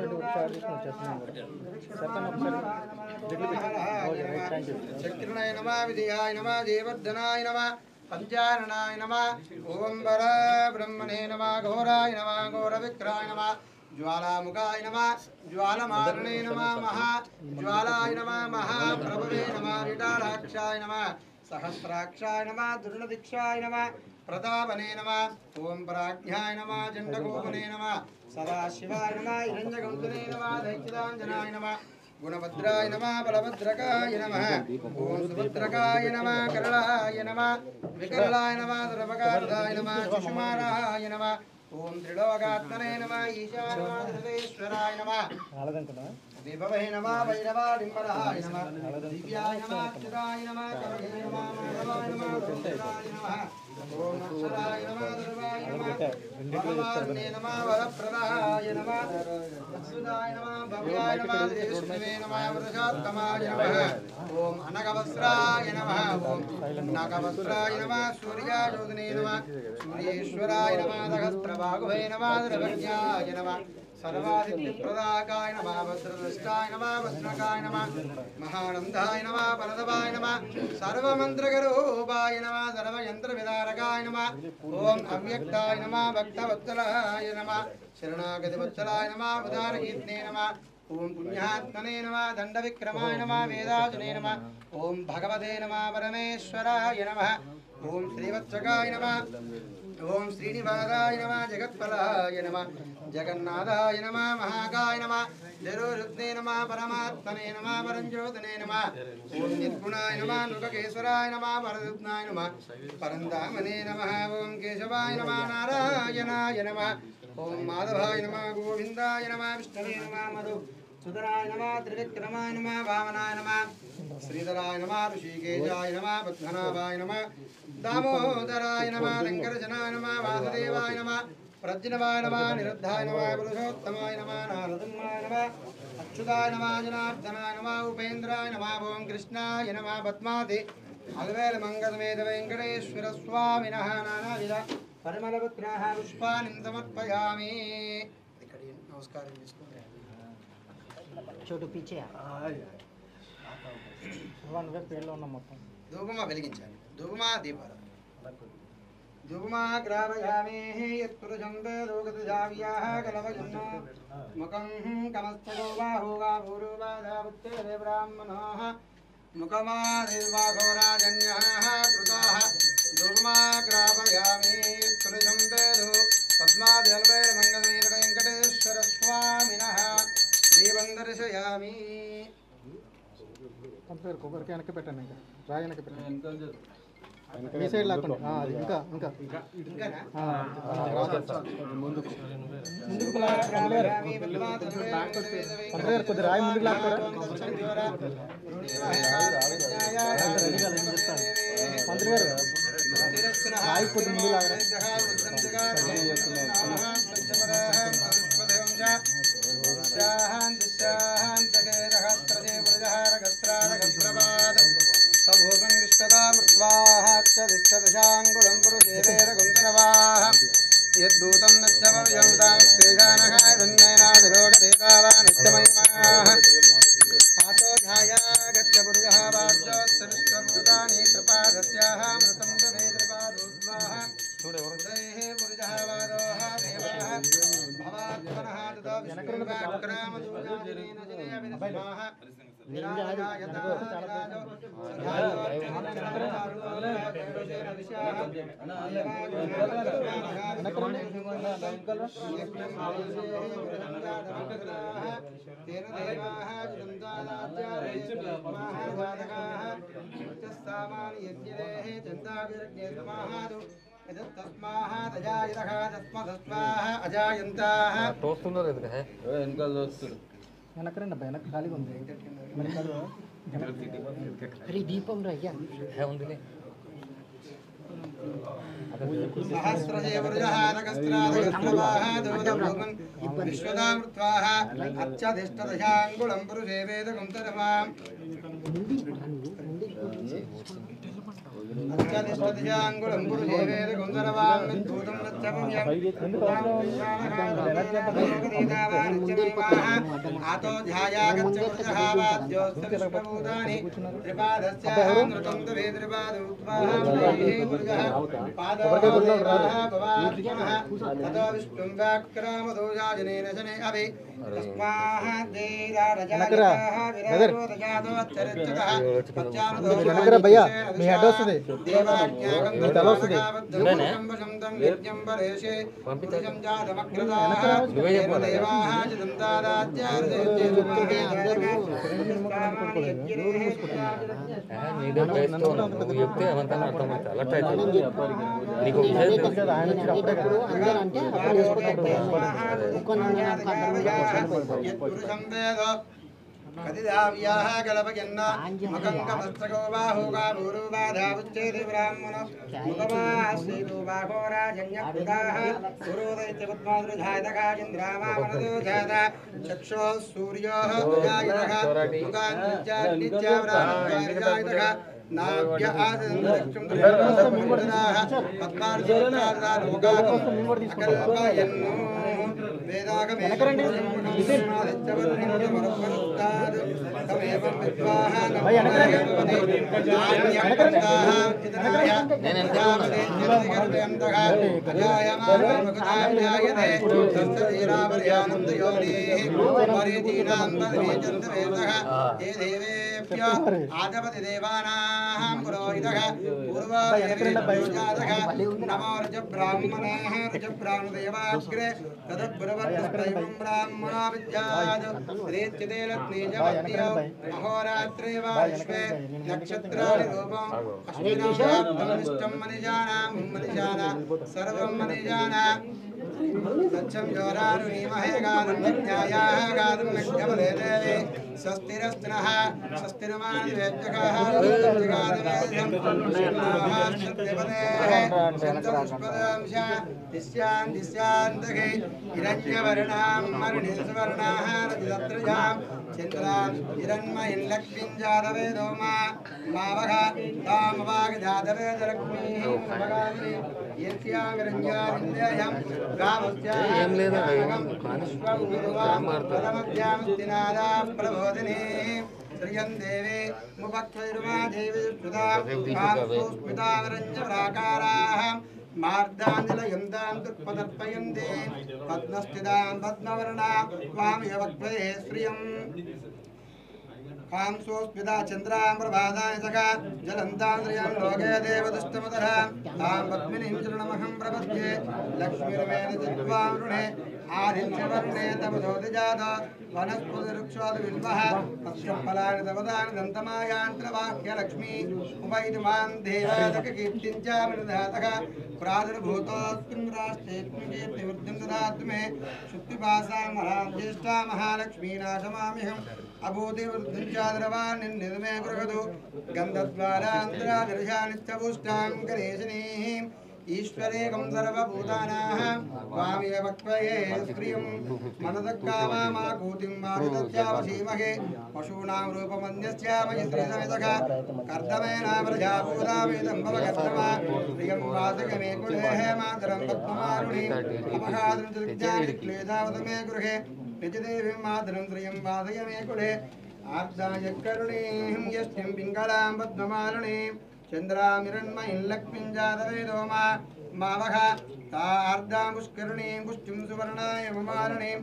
చక్రణాయ నమః విజయాయ నమః దేవర్ధనాయ నమః పంచారణాయ నమః ఓం వర బ్రహ్మణే నమః ఘోరాయ నమః ఘోరవిక్రాయ నమః ज्वालामुखाय नमः ज्वालमारणे नमः महा ज्वालाय नमः महाप्रभवे नमः विडालाक्षाय नमः सहस्राक्षाय नमः दुर्लदीक्षाय नमः प्रतापने नमः ओम प्राज्ञाय नमः जण्डकोपने नमः सदाशिवाय नमः हिरण्यगौतमे नमः दैत्यदाञ्जनाय नमः गुणभद्राय नमः बलभद्रकाय नमः ओम सुभद्रकाय नमः करलाय नमः विकरलाय नमः सर्वकार्याय नमः शिशुमाराय नमः ओम त्रिलोकात्मने नमः ईशानाय सर्वेश्वराय नमः विभवे नमः वैरवाडिम्बराय नमः दिव्याय नमः अच्युताय नमः कवये नमः माधवाय नमः रुद्राय नमः ओम अक्षराय नमः ध्रुवाय नमः वरवार्णे नमः वरप्रदाय नमः अच्युताय नमः भव्याय नमः विष्णवे नमः वृषात्तमाय नमः ओम अनगवस्त्राय नमः ओम नागवस्त्राय नमः सूर्यायोधने नमः सूर्येश्वराय नमः सहस्रबाहुवे नमः द्रवज्ञाय नमः सर्वादित्यप्रदाकाय नमः वज्रदष्टाय नमः वज्रकाय नमः महानन्दाय नमः वरदवाय नमः सर्वमन्त्रगरूपाय नमः सर्वयन्त्रविदारकाय नमः ओम अव्यक्ताय नमः भक्तवत्सलाय नमः शरणागतिवत्सलाय नमः उदारकीर्तने नमः ओम पुण्यात्मने नमः दण्डविक्रमाय नमः वेदाजने नमः ओम भगवते नमः परमेश्वराय नमः ओम श्रीवत्सकाय नमः ओम श्रीनिवासाय नमः जगत्फलाय नमः जगन्नाथाय नमः महाकाय नमः जरोरुद्ने नमः परमात्मने नमः परञ्ज्योतने नमः ओम निर्गुणाय नमः नृगकेश्वराय नमः वरदत्नाय नमः परन्दामने नमः ओम केशवाय नमः नारायणाय नमः ओम माधवाय नमः गोविन्दाय नमः विष्णवे नमः मधुसूदनाय नमः त्रिविक्रमाय नमः वामनाय नमः श्रीधराय नमः ऋषिकेशाय नमः पद्मनाभाय नमः दामोदराय नमः लङ्करजनाय नमः वासुदेवाय नमः प्रज्ञवाय नमः निरुद्धाय नमः पुरुषोत्तमाय नमः नारसिंहाय नमः अच्युताय नमः जनार्दनाय नमः उपेन्द्राय नमः ओम कृष्णाय नमः पद्मावति अलवेल मंगलमेध वेंकटेश्वर स्वामिनः नानाविध परिमलपुत्राः पुष्पाणि समर्पयामि नमस्कार छोटू पीछे वन वे पेड़ लो మొత్తం ధూపమా వెలిగించాలి ధూపమా దీపాలు ధూపమా గ్రావయామి యత్పురుషం వేదోగతజావ్యాః కలవజన్నో ముఖం కమస్తగో బాహుగా భూరువాదాపుత్రే బ్రాహ్మణోః ముఖమాదిర్వాఘోరాజన్యः కృతాः ధూపమా గ్రావయామి యత్పురుషం వేదో పద్మాద్యల్వే మంగళమేర వెంకటేశ్వర స్వామినः దీపం దర్శయామి కంపేర్ కొబ్బరికి వెనక్కి పెట్టండి ఇంకా రాయి వెనక్కి పెట్టండి మీ సైడ్ లాక్కండి అది ఇంకా ఇంకా ముందుకు కొద్ది రాయి ముందుకు లాక్తారా మంత్రి గారు రాయి కొద్ది ముందు లాగరా यद्भूतं नच्छवयं तेजानहाय धन्यनादिरोगदेवानित्यमयिमाः आतो ध्याया गच्छपुरुषः वाच्योत्सविश्वभूतानि त्रिपादस्याः मृतं दवेद्रपादोद्वाः उदयः पुरुषः वादोः देवाः भवात्मनः ततो विष्णुवाक्रामदूयादिनेन जनेयविदस्माः తోస్తున్నారు ఎందుకు వెనకరండి అబ్బాయి వెనక ఖాళీగా ఉంది దీపం రయ్యా ఉందిలే భయ్యా మీ హెడ్ వస్తుంది మీ తల వస్తుంది చెప్తే ఏమంతా అర్థమవుతుంది అలర్ట్ అవుతుంది నీకు कदिदाव्याः कलपयन्न मकङ्कमस्तको बाहुका भूरुबाधावुच्चेति ब्राह्मण मुखमास्येतु बाहो राजन्यकृताः पुरोदैत्यपद्मादृधायतका चन्द्रामामनदो जाता चक्षुः सूर्योः जायतः मुखान्नित्याब्राह्मणजायतः नाभ्य आदन्दक्षं दृढः पद्मार्जोत्तादा लोकाकल्पयन्नो वेदागमे आदपति देवानां पुरोहितः पूर्वादेवजातः नमो ऋज ब्राह्मणः ऋज ब्राह्मणदेवाग्रे तदब्रवत्तैवं ब्राह्मणा विद्यात् रेच्यते लग्नेजमत्यो अहोरात्रे वा विश्वे नक्षत्राणि रूपम् अश्विनाष्टं मनिजाना सर्वं मनिजाना सत्यं योरारुणीमहे गानं न्यायाः गानं नक्षमले देवे स्वस्तिरस्तिनः स्वस्तिरमादिवेद्यकाः दिस्यान्तके हिरण्यवर्णां मरुणिस्वर्णाः रजतत्रयां चन्द्रान् हिरण्मयिल्लक्ष्मीं जातवेदो मावः तामवागजातवेदलक्ष्मीः भगामि यस्याङ्गरञ्जाविन्द्ययं गावस्यां परमद्यामस्तिनादा प्रबोधिनी श्रियं देवे मुपक्षैर्मा देवी सुधा स्मितावरञ्जप्राकाराः मार्दाञ्जलयन्तां दुःखपदर्पयन्ते पद्मस्थितां पद्मवर्णा वामियवक्त्वे श्रियम् कांसोस्मिता चन्द्रां प्रभादाय सखा जलन्तान्द्रियं लोके देवदुष्टमतः तां पद्मिनीं चरणमहं प्रपद्ये लक्ष्मीर्मेण चित्वां ऋणे आदित्यवर्णे तपसोदिजात वनस्पतिरुक्षोद्विल्वः तस्यफलानि तवदानि दन्तमायान्त्रवाक्यलक्ष्मी उपैतुमां देवादककीर्तिं च विदधातः प्रादुर्भूतोऽस्मिन् राष्ट्रेऽस्मिन् कीर्तिवृद्धिं ददातु मे शुद्धिपासां महाज्येष्ठा महालक्ष्मीनाशमाम्यहम् अभूतिवृद्धिं च द्रवान्निर्मे गृहतु गन्धद्वारान्तरादर्शानित्यपुष्टां गणेशनीम् ईश्वरेकं सर्वभूतानां वामियवक्त्वये श्रियं मनदक्कामाकूतिं मारुतस्यावशीमहे पशूनां रूपमन्यस्यामहि श्रीसमेतः कर्दमेन प्रजाभूतामेदं भवकर्तमा प्रियं वासकमे कुलेः मातरं पद्ममारुणि अपघातं चलिज्ञानिक्लेदावत मे गृहे निजदेवीं मातरं श्रियं वासय मे कुले आर्दाय करुणीं यष्टिं पिङ्गलां पद्ममारुणीं चन्द्रामिरण्मयीं लक्ष्मीं जातवेदो मावः तार्दां पुष्करणीं पुष्टिं सुवर्णाय ममारणीं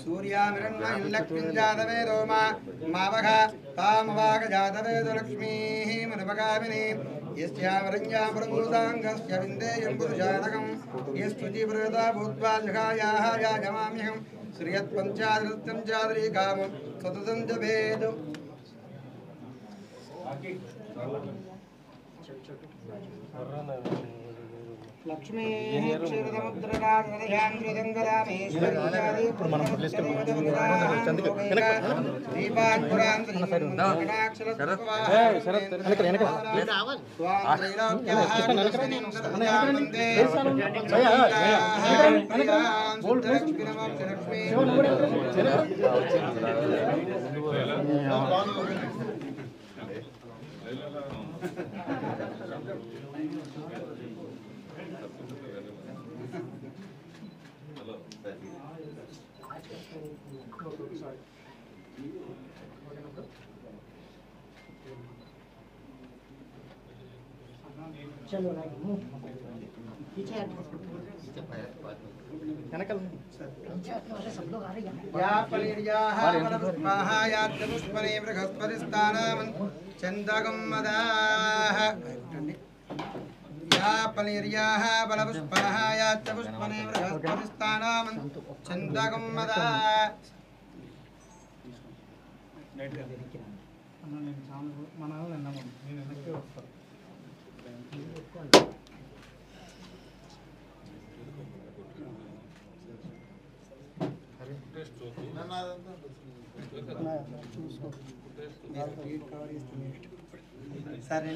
सूर्यामिरण्मयीं लक्ष्मीं जातवेदो मावः तामवागजातवेदो लक्ष्मीः मनपगामिनीं यस्यामरञ्जां प्रभूताङ्गस्य विन्देयं पुरुषानकं यस्तुजिवृता भूत्वा जगायाः याजमाम्यहं श्रियत्पञ्चादृत्यं లక్ష్మీ క్షీరసముద్రరాజయాంద్రదంగరామేశ్వరీ चलो पीछे వెనకాల या पलिर्याः परपुष्पाः याद्यपुष्पने बृहस्पतिस्थानामन् चन्दगम्मदाः या पलिर्याः बलपुष्पाः याद्यपुष्पने बृहस्पतिस्थानामन् चन्दगम्मदाः మన నేను వెనక్కి వస్తాను సరే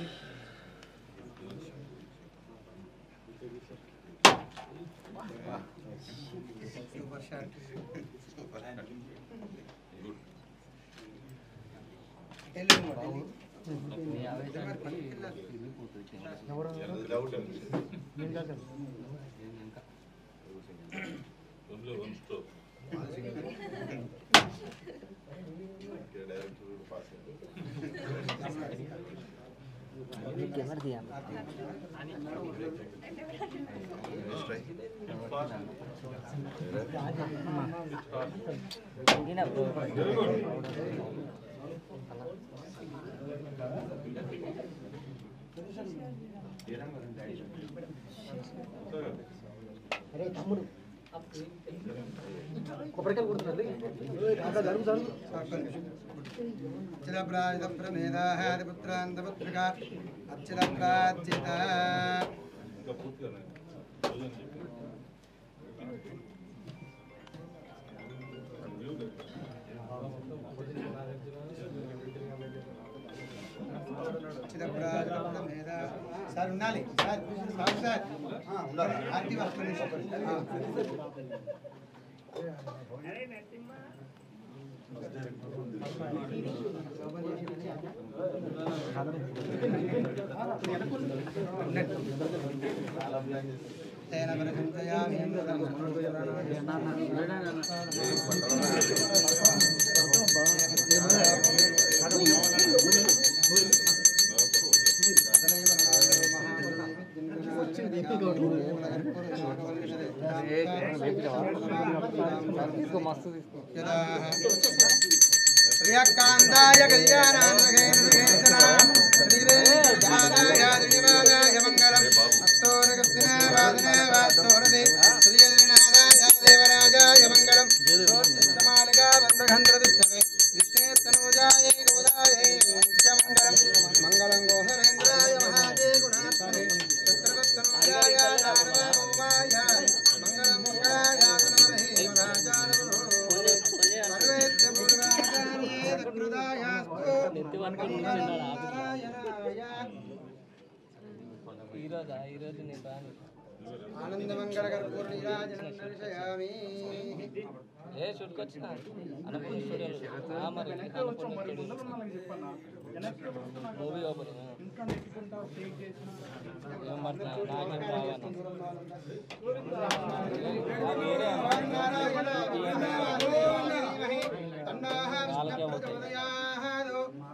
సూపర్ షాట్ అరే తమ్ముడు కొబ్బరికాయలు కొడుతున్నారు అచ్చిరప్రాజితప్రమేదాహాదిపుత్రాంతపుత్రికా అచ్చిరప్రాజిత సార్ ఉండాలి సార్ సార్ సార్ ఆర్టీ వస్తుంది ప్రియకాంతాయ కళ్యాణాయ మంగళం దేవరాజాయ మంగళం మంగళం గోహరేంద్రాయ మహాదే గుణాత్మనే చక్రవర్తనూజాయ నారదోమాయ మంగళం మంగళాయ నమః రాజానమో సర్వేత్య పూర్వాచార్యే దకృతాయాస్తు ఈరోజు నేను రాను ఆనందమంగళకర్పూర్ణీరాజనం దర్శయామి ఏ షూట్కి వచ్చిన అన్నపూర్ణ స్టూడియోలో మరి మూవీ ఓపెనింగ్ ఏం పడుతున్నా నాకేం రావాను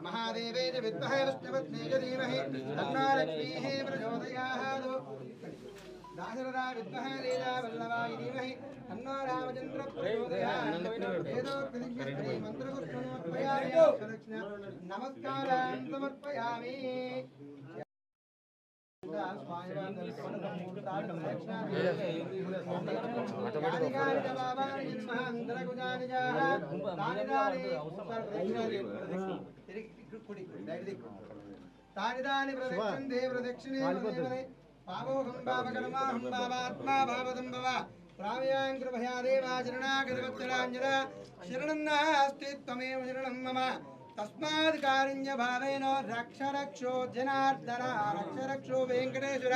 महादेवे च विद्महे विष्णुपत्नी च धीमहि तन्नो लक्ष्मीः प्रचोदयात् दाशरथा विद्महे लीला वल्लभाय धीमहि तन्नो रामचन्द्र प्रचोदयात् वेदोक्तदिव्यश्री मन्त्रपुष्पमर्पयामि नमस्कारान् समर्पयामि तानि तानि प्रदक्षिणते प्रदक्षिणे वन्दे पापोऽहं पापकर्माहं पापात्मा पापदं भव प्राव्यां कृपया देवाचरणागतवत्सलाञ्जना शरणं नास्ति त्वमेव शरणं मम तस्मात् कारुण्यभावेन रक्षरक्षो जनार्दन रक्षरक्षो वेङ्कटेश्वर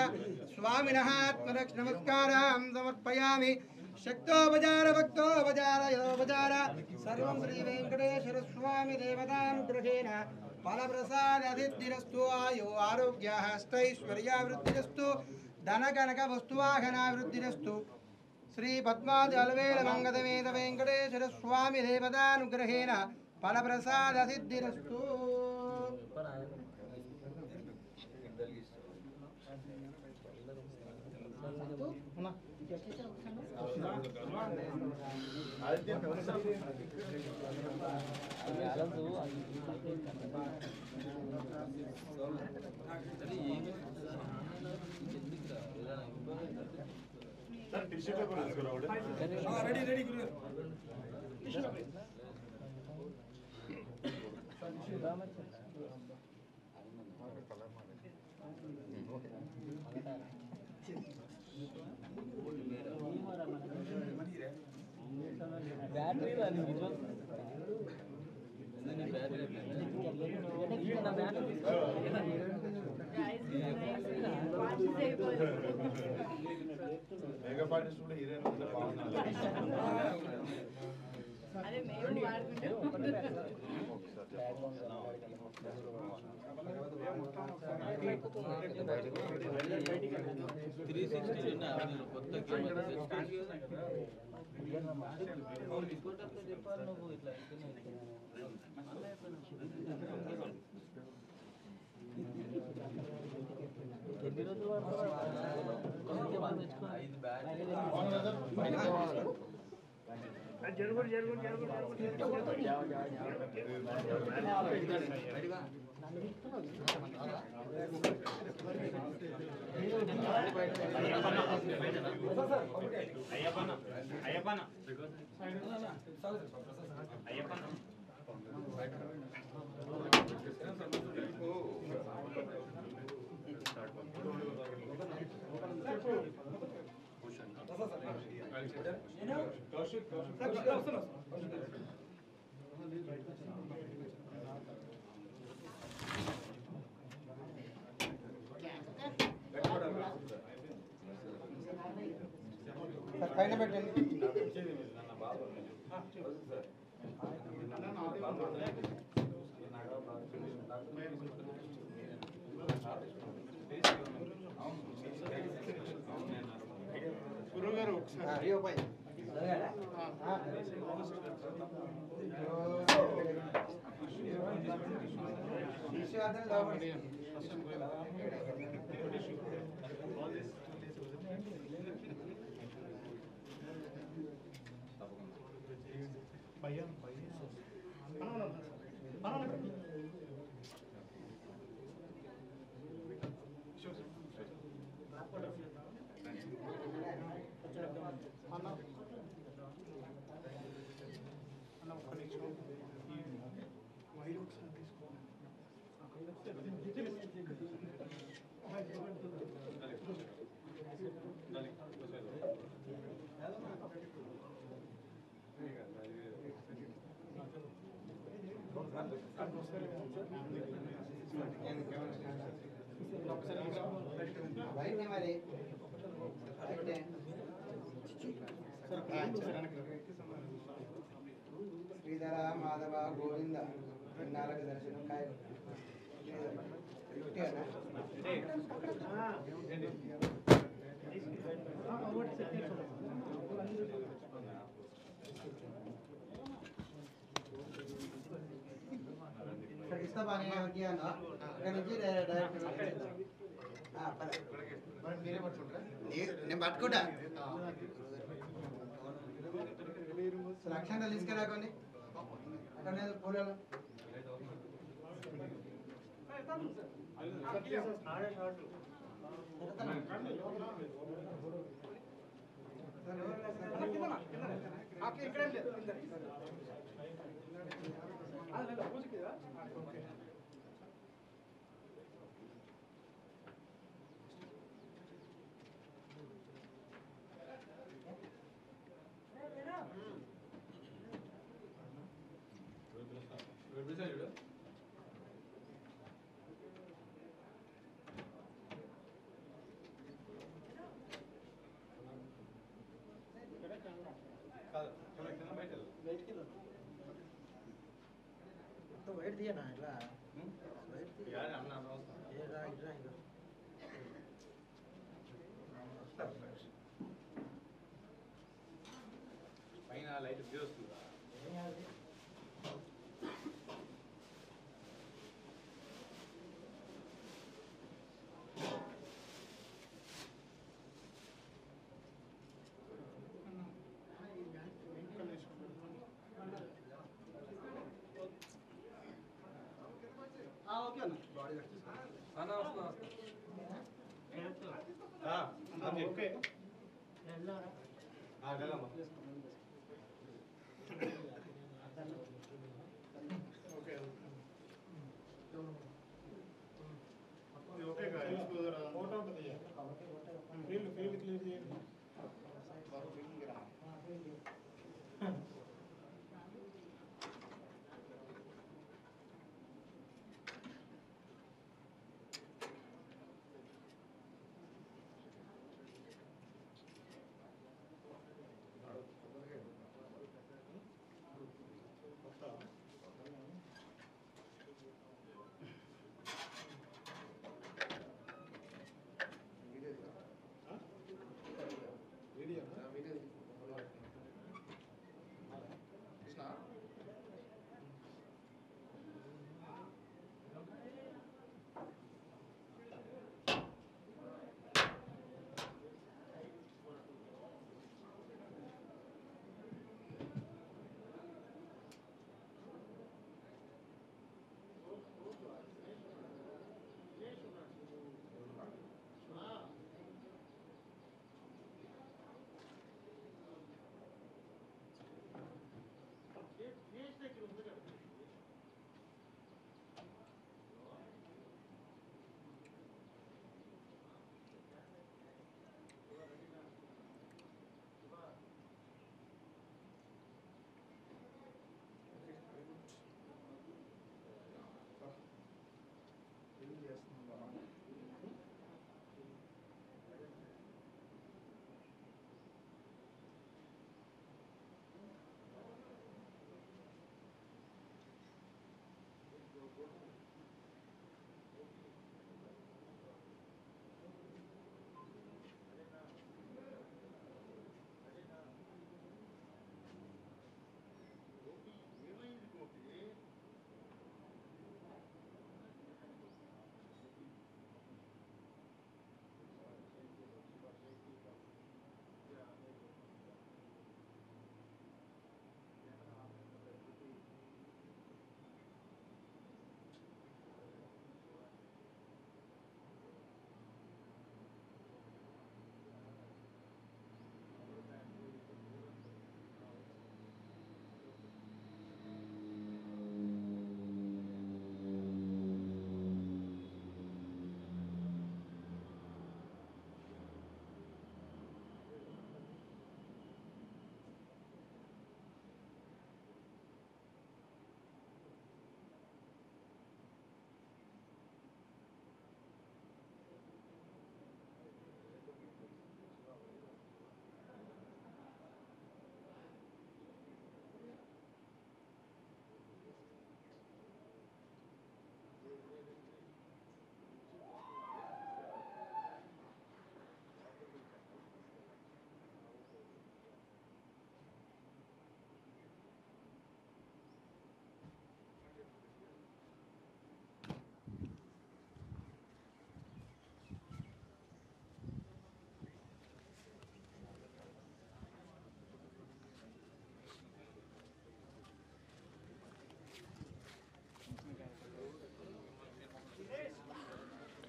स्वामिनः आत्मरक्षनमस्कारां समर्पयामि शक्तोपचार भक्तोपचार यदोपचार सर्वं श्रीवेङ्कटेश्वर स्वामी देवतानुग्रहेण फलप्रसादसिद्धिरस्तु आयु आरोग्याष्टैश्वर्यावृद्धिरस्तु धनकनकवस्तुवाहनावृद्धिरस्तु श्री पद्मावती अलवेल मंगलवेद वेंकटेश्वर स्वामी देवतानुग्रहेण फलप्रसादसिद्धिरस्तु అదే మేము వాడుకుంటాం 360 కొత్త చెప్పాలి నువ్వు ఇట్లా ఎన్ని రోజులు జరుగురు జరుగురు జరుగురు అయ్యప్పన పైన పెట్టండి గురుగారు ఒకసారి శ్రీధర మాధవ గోవింద నాలుగు దర్శనం కాయ ఇస్తా బాగా ఇక్కడ నుంచి డైరెక్ట్ నేను పట్టుకుంటా లక్షణాలు తీసుకురాకండి అక్కడ పూలలో పైన లైట్ వ్యూ వస్తుంది. ఓకే అన్న బాడీ ఓకే వెళ్ళమ్మా. ఫోటో ఉంటుంది ఫీల్డ్ క్లియర్ చేయండి.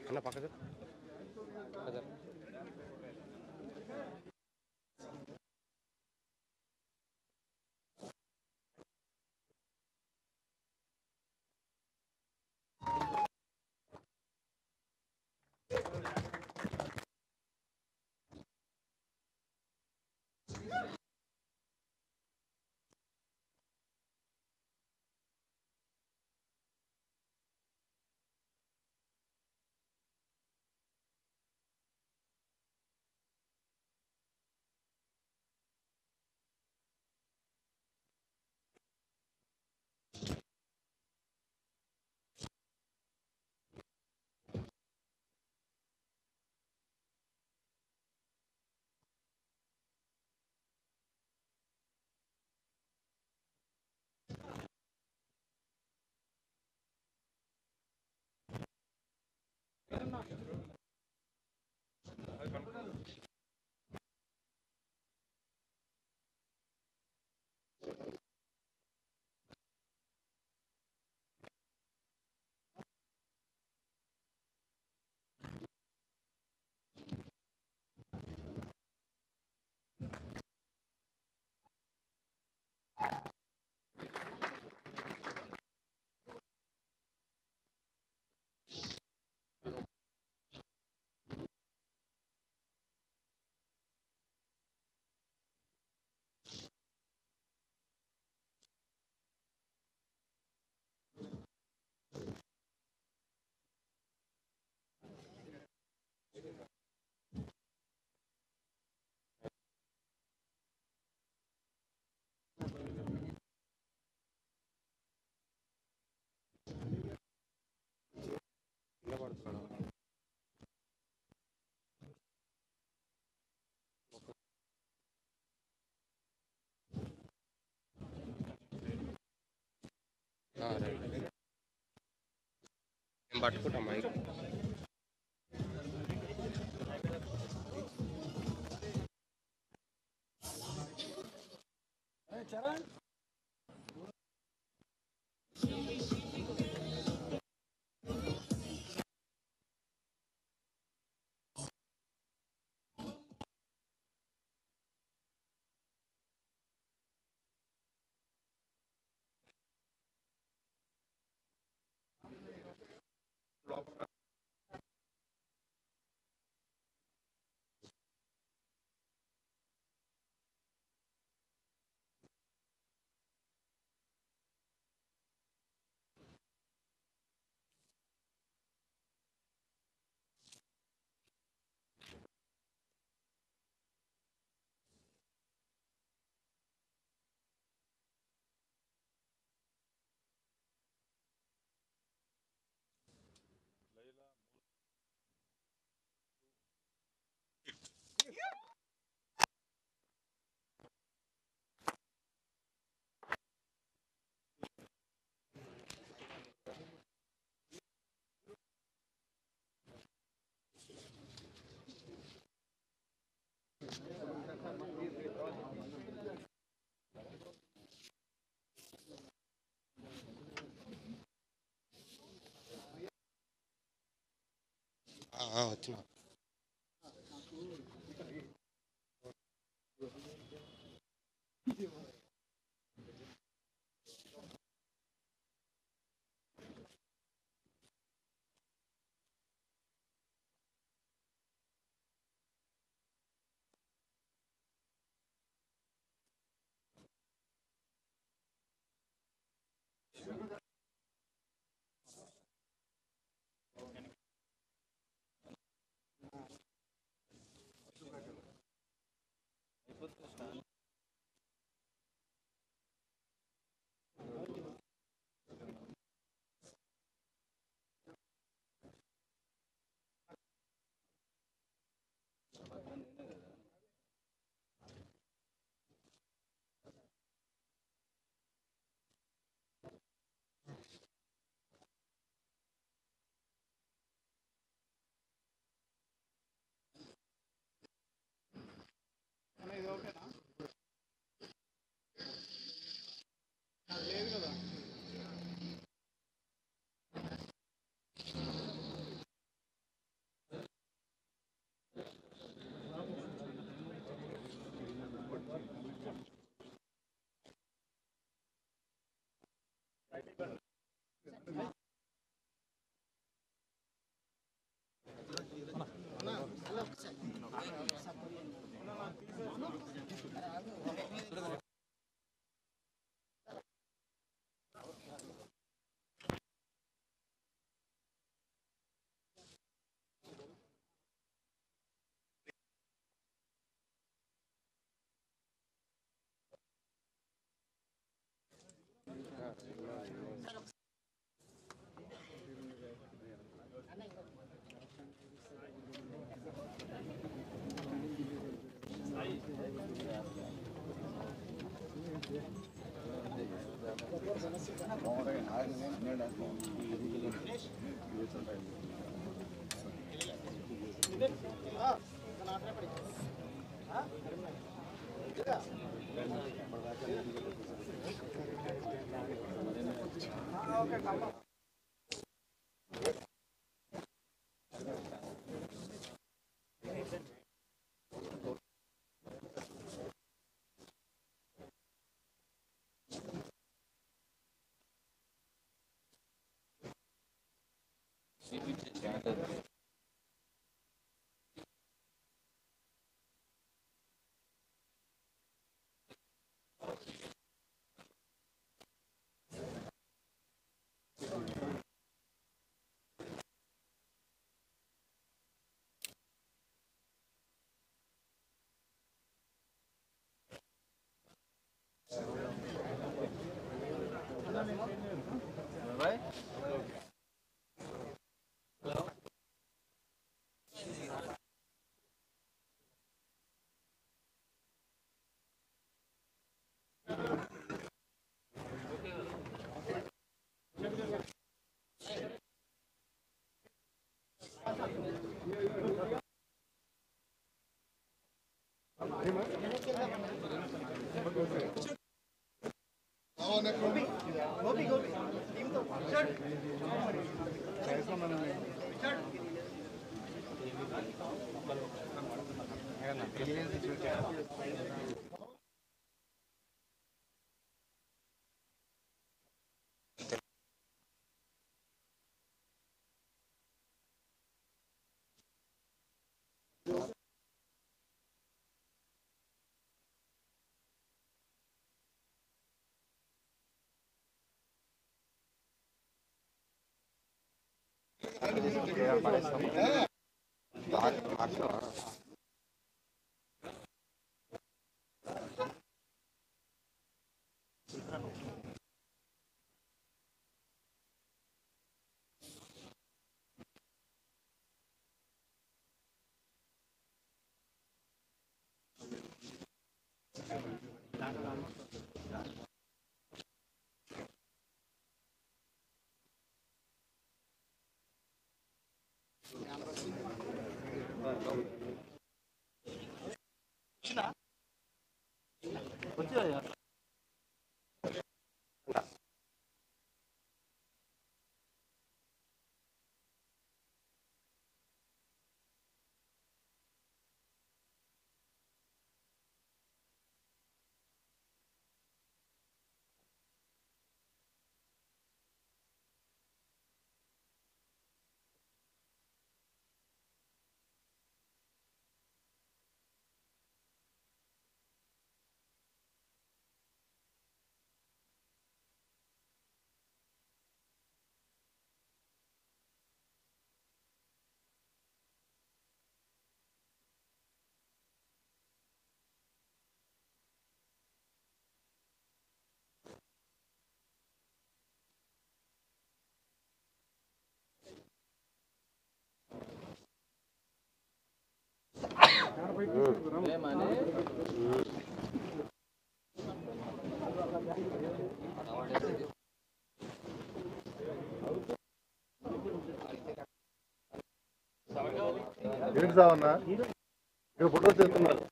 అన్న పక్కకు నేను పట్టుకుంటాం మైక్. వచ్చిన ఏంటి సావన్నా ఇక్కడ ఫోటోస్ తీస్తున్నారు,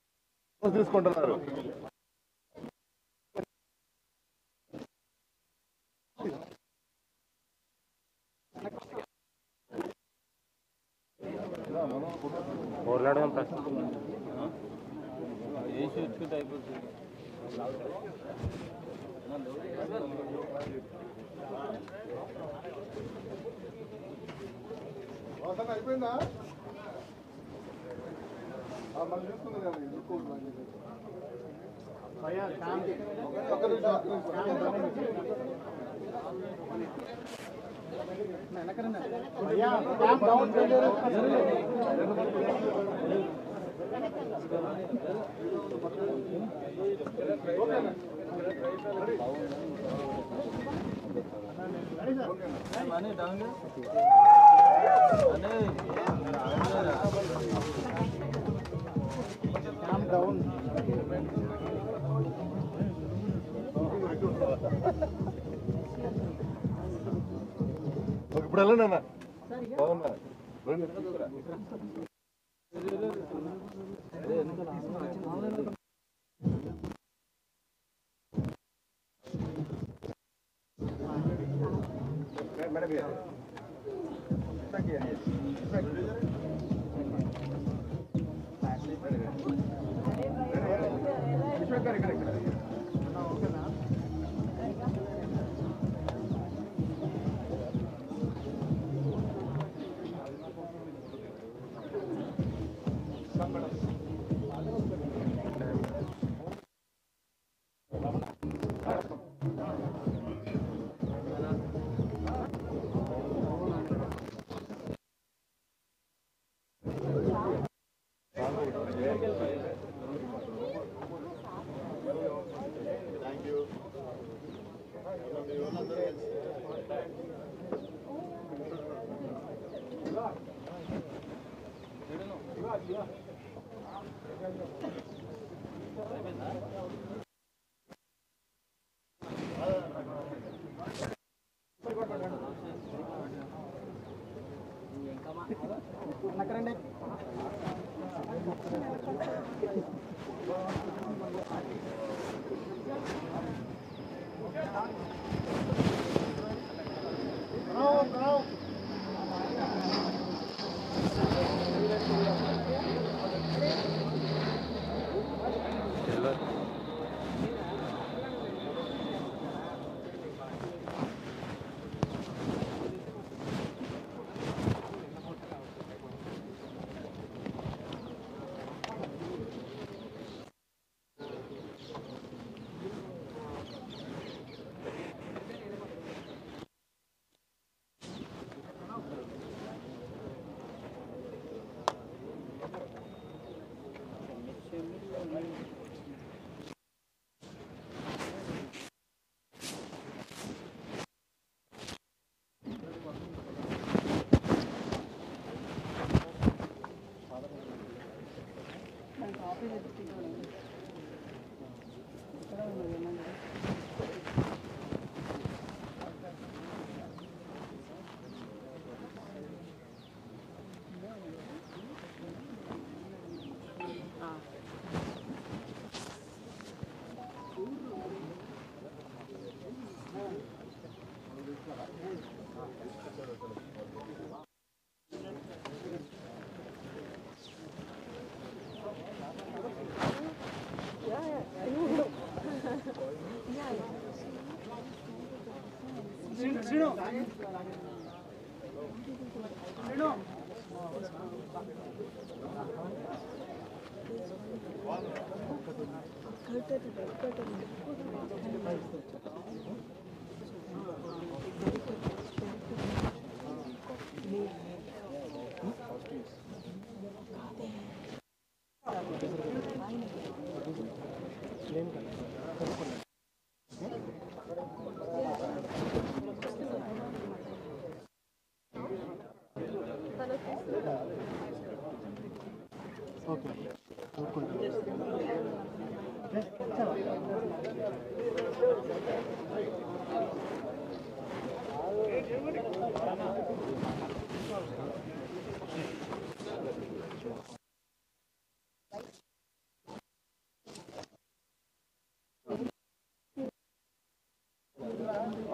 ఫోటోస్ తీసుకుంటున్నారు. అయిపోయిందా మనం చూసుకుంది ఇప్పుడు వెళ్ళండి అన్న బాగున్నా.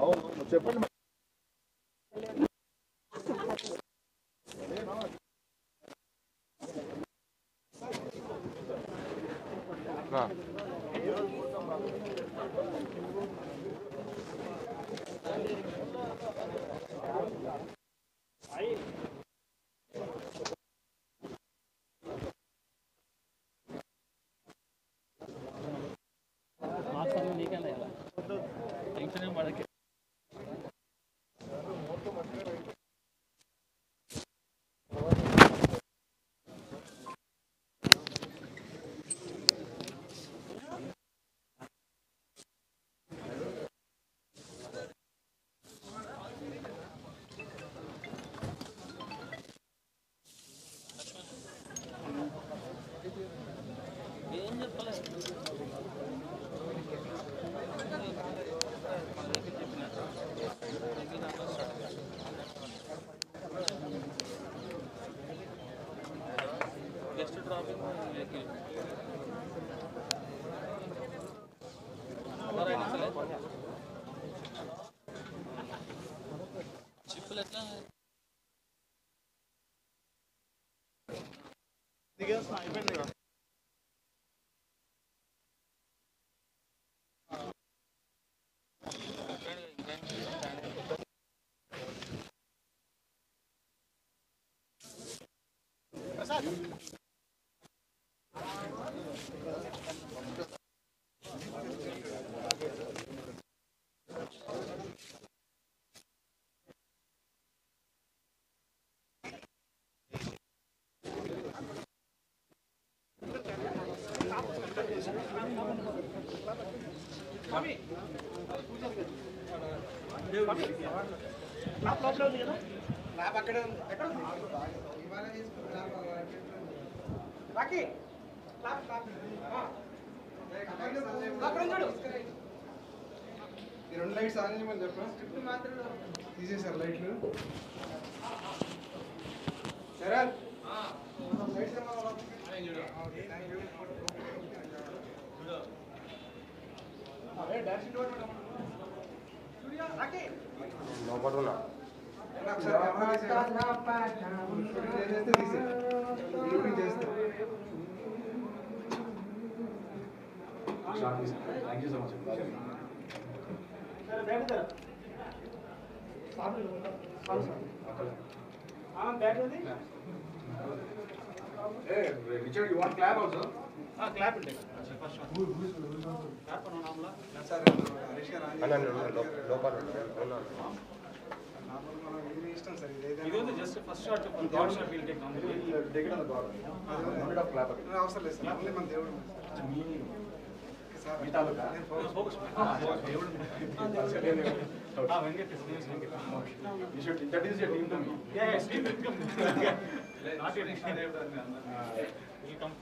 అవును చెప్పండి. చిప్పులు ఎట్లా అయిపోయింది కదా. ల్యాబ్ అక్కడే ఉంది. ఎక్కడ ఉంది? ఇవాళ తీసుకున్న ల్యాబ్ రాకి ల్యాబ్ అక్కడ ఉన్నాడు. ఈ 2 లైట్స్ ఆన్ చేయమని చెప్పాను. స్ట్రిప్ మాత్రం తీసేశారు లైట్లు. సరే లైట్స్ ఓకే థ్యాంక్ యూ. డాష్ రాకి లోపడున్నా thank you so much. Richard, you want clap also? Clap ఉంటాయి ఇది just first shot third shot will take అవసరం లేదు సార్. ఓన్లీ మన దేవుడు You should introduce your team to me. Yes, team will come. Not yet. Will come.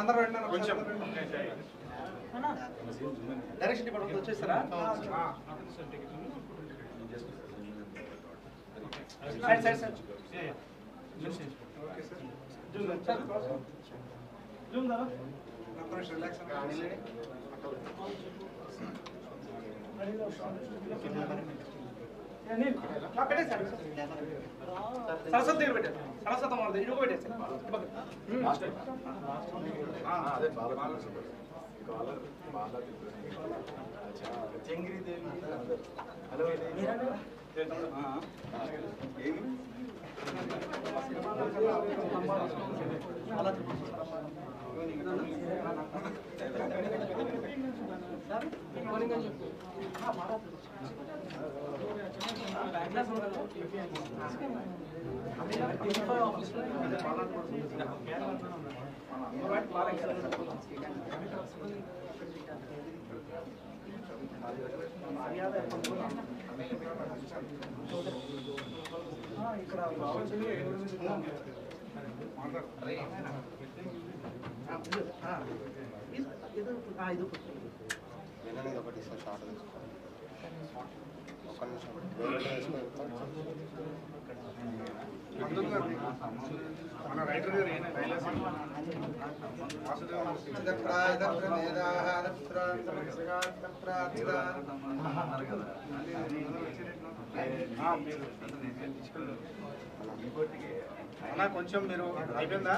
అందరూ పెట్టినారు కొంచెం డైరెక్షన్ డిపార్ట్మెంట్ వచ్చేస్తారా? Side side okay sir. Zoom దారా రిలాక్స్ సరస్వతి దగ్గర పెట్టారు. సరస్వతి అమ్మ ఇడుగు పెట్టేసి మన రైటర్ గారు ఏమైనా అన్నా కొంచెం మీరు అయిపోయిందా?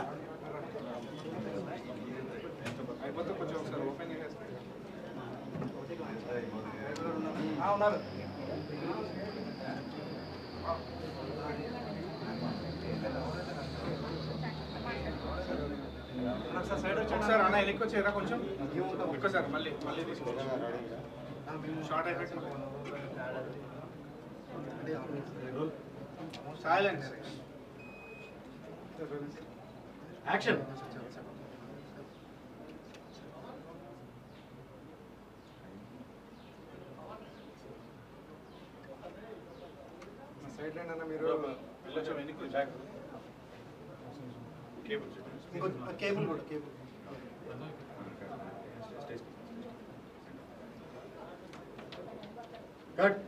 అయిపోతే కొంచెం ఒకసారి ఓపెన్ చేసేస్తారు. ఉన్నారు ఒకసారి అన్న ఎన్నికి వచ్చారా కొంచెం ఒక్కసారి మళ్ళీ తీసుకోవచ్చు. షార్ట్ అయిపోయింది. Silence action. సైడ్ లైన్ అన్న మీరు కొంచెం ఎన్నికి బ్యాక్ కేబుల్ కేబుల్ కూడా కేబుల్ కట్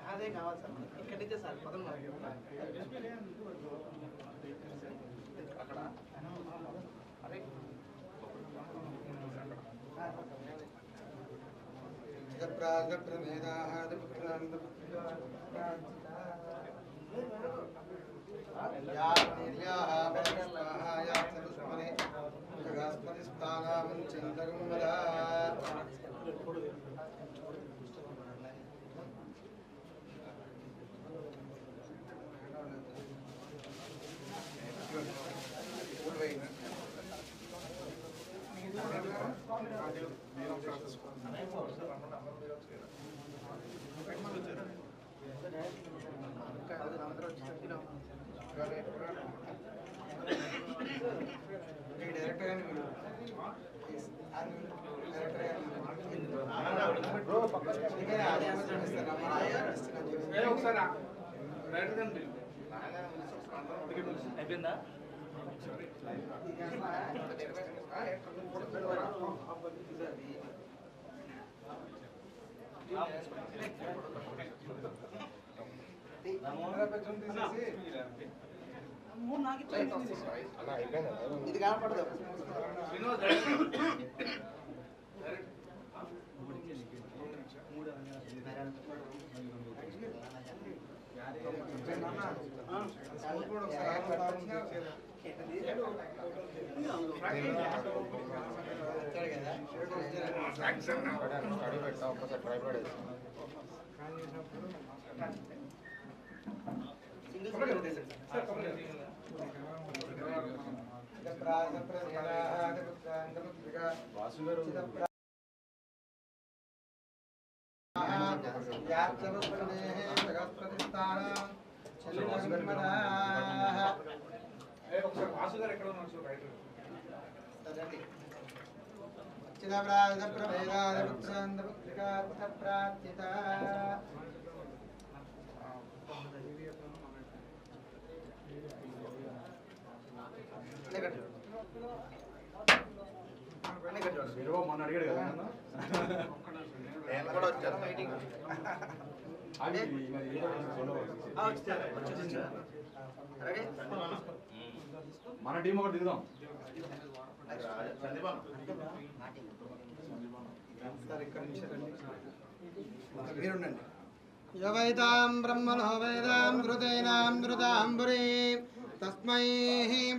అదే కావాలి సార్ ఇక్కడి నుంచే సార్ పదం ఒకసారి అయిపోయిందా ఇది కనపడదు స్టడీ పెట్టా ఒక్కసారి ట్రై పడేది వాసు గారు ఒకసారి వాసు గారు ఎక్కడ ఉన్నారు రైట్ మొన్న అడిగాడు కదా నేను కూడా వచ్చాను మీటింగ్ మన టీం ఒకటి దిగుదాం మీరుండండి యవైతాం బ్రహ్మణో వేదాం ధృతైనాం ధృతాంబురీ తస్మై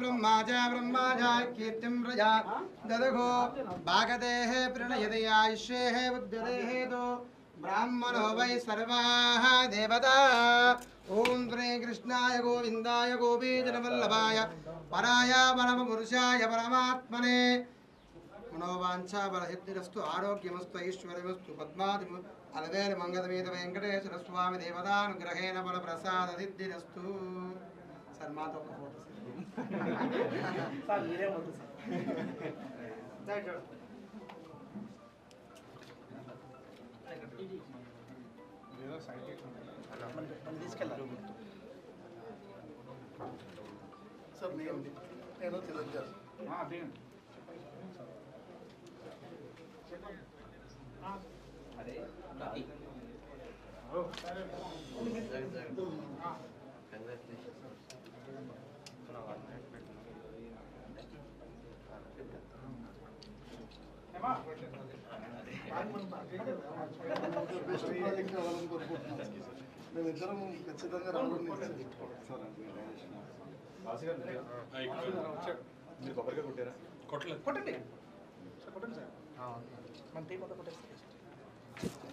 బ్రహ్మాజ కీర్తిం ప్రజా దదఘో భాగదేః ప్రణయతి ఆయుష్యేః బుద్ధిరేః బ్రాహ్మణో వై సర్వాః దేవతా ఓం శ్రీకృష్ణాయ గోవిందాయ గోపీజనవల్లభాయ పరాయ పరమపురుషాయ పరమాత్మనే మనోవాంఛా బలసిద్ధిరస్తు ఆరోగ్యమస్తు ఐశ్వర్యమస్తు పద్మాది అలవేలి మంగళమీద వెంకటేశ్వర స్వామి దేవతానుగ్రహేణ బల ప్రసాద సిద్ధిరస్తు సార్ మాతో ఒక ఫోటో సార్ మీరే వద్దు సార్ తీసుకెళ్ళాలి సార్ నేను తిరగచ్చు మేమిద్దరం ఖచ్చితంగా రావాలని మీరు కొబ్బరిగా కొట్టారా కొట్టండి కొట్టండి సార్ మన టీం అంతా కొట్టేస్తారు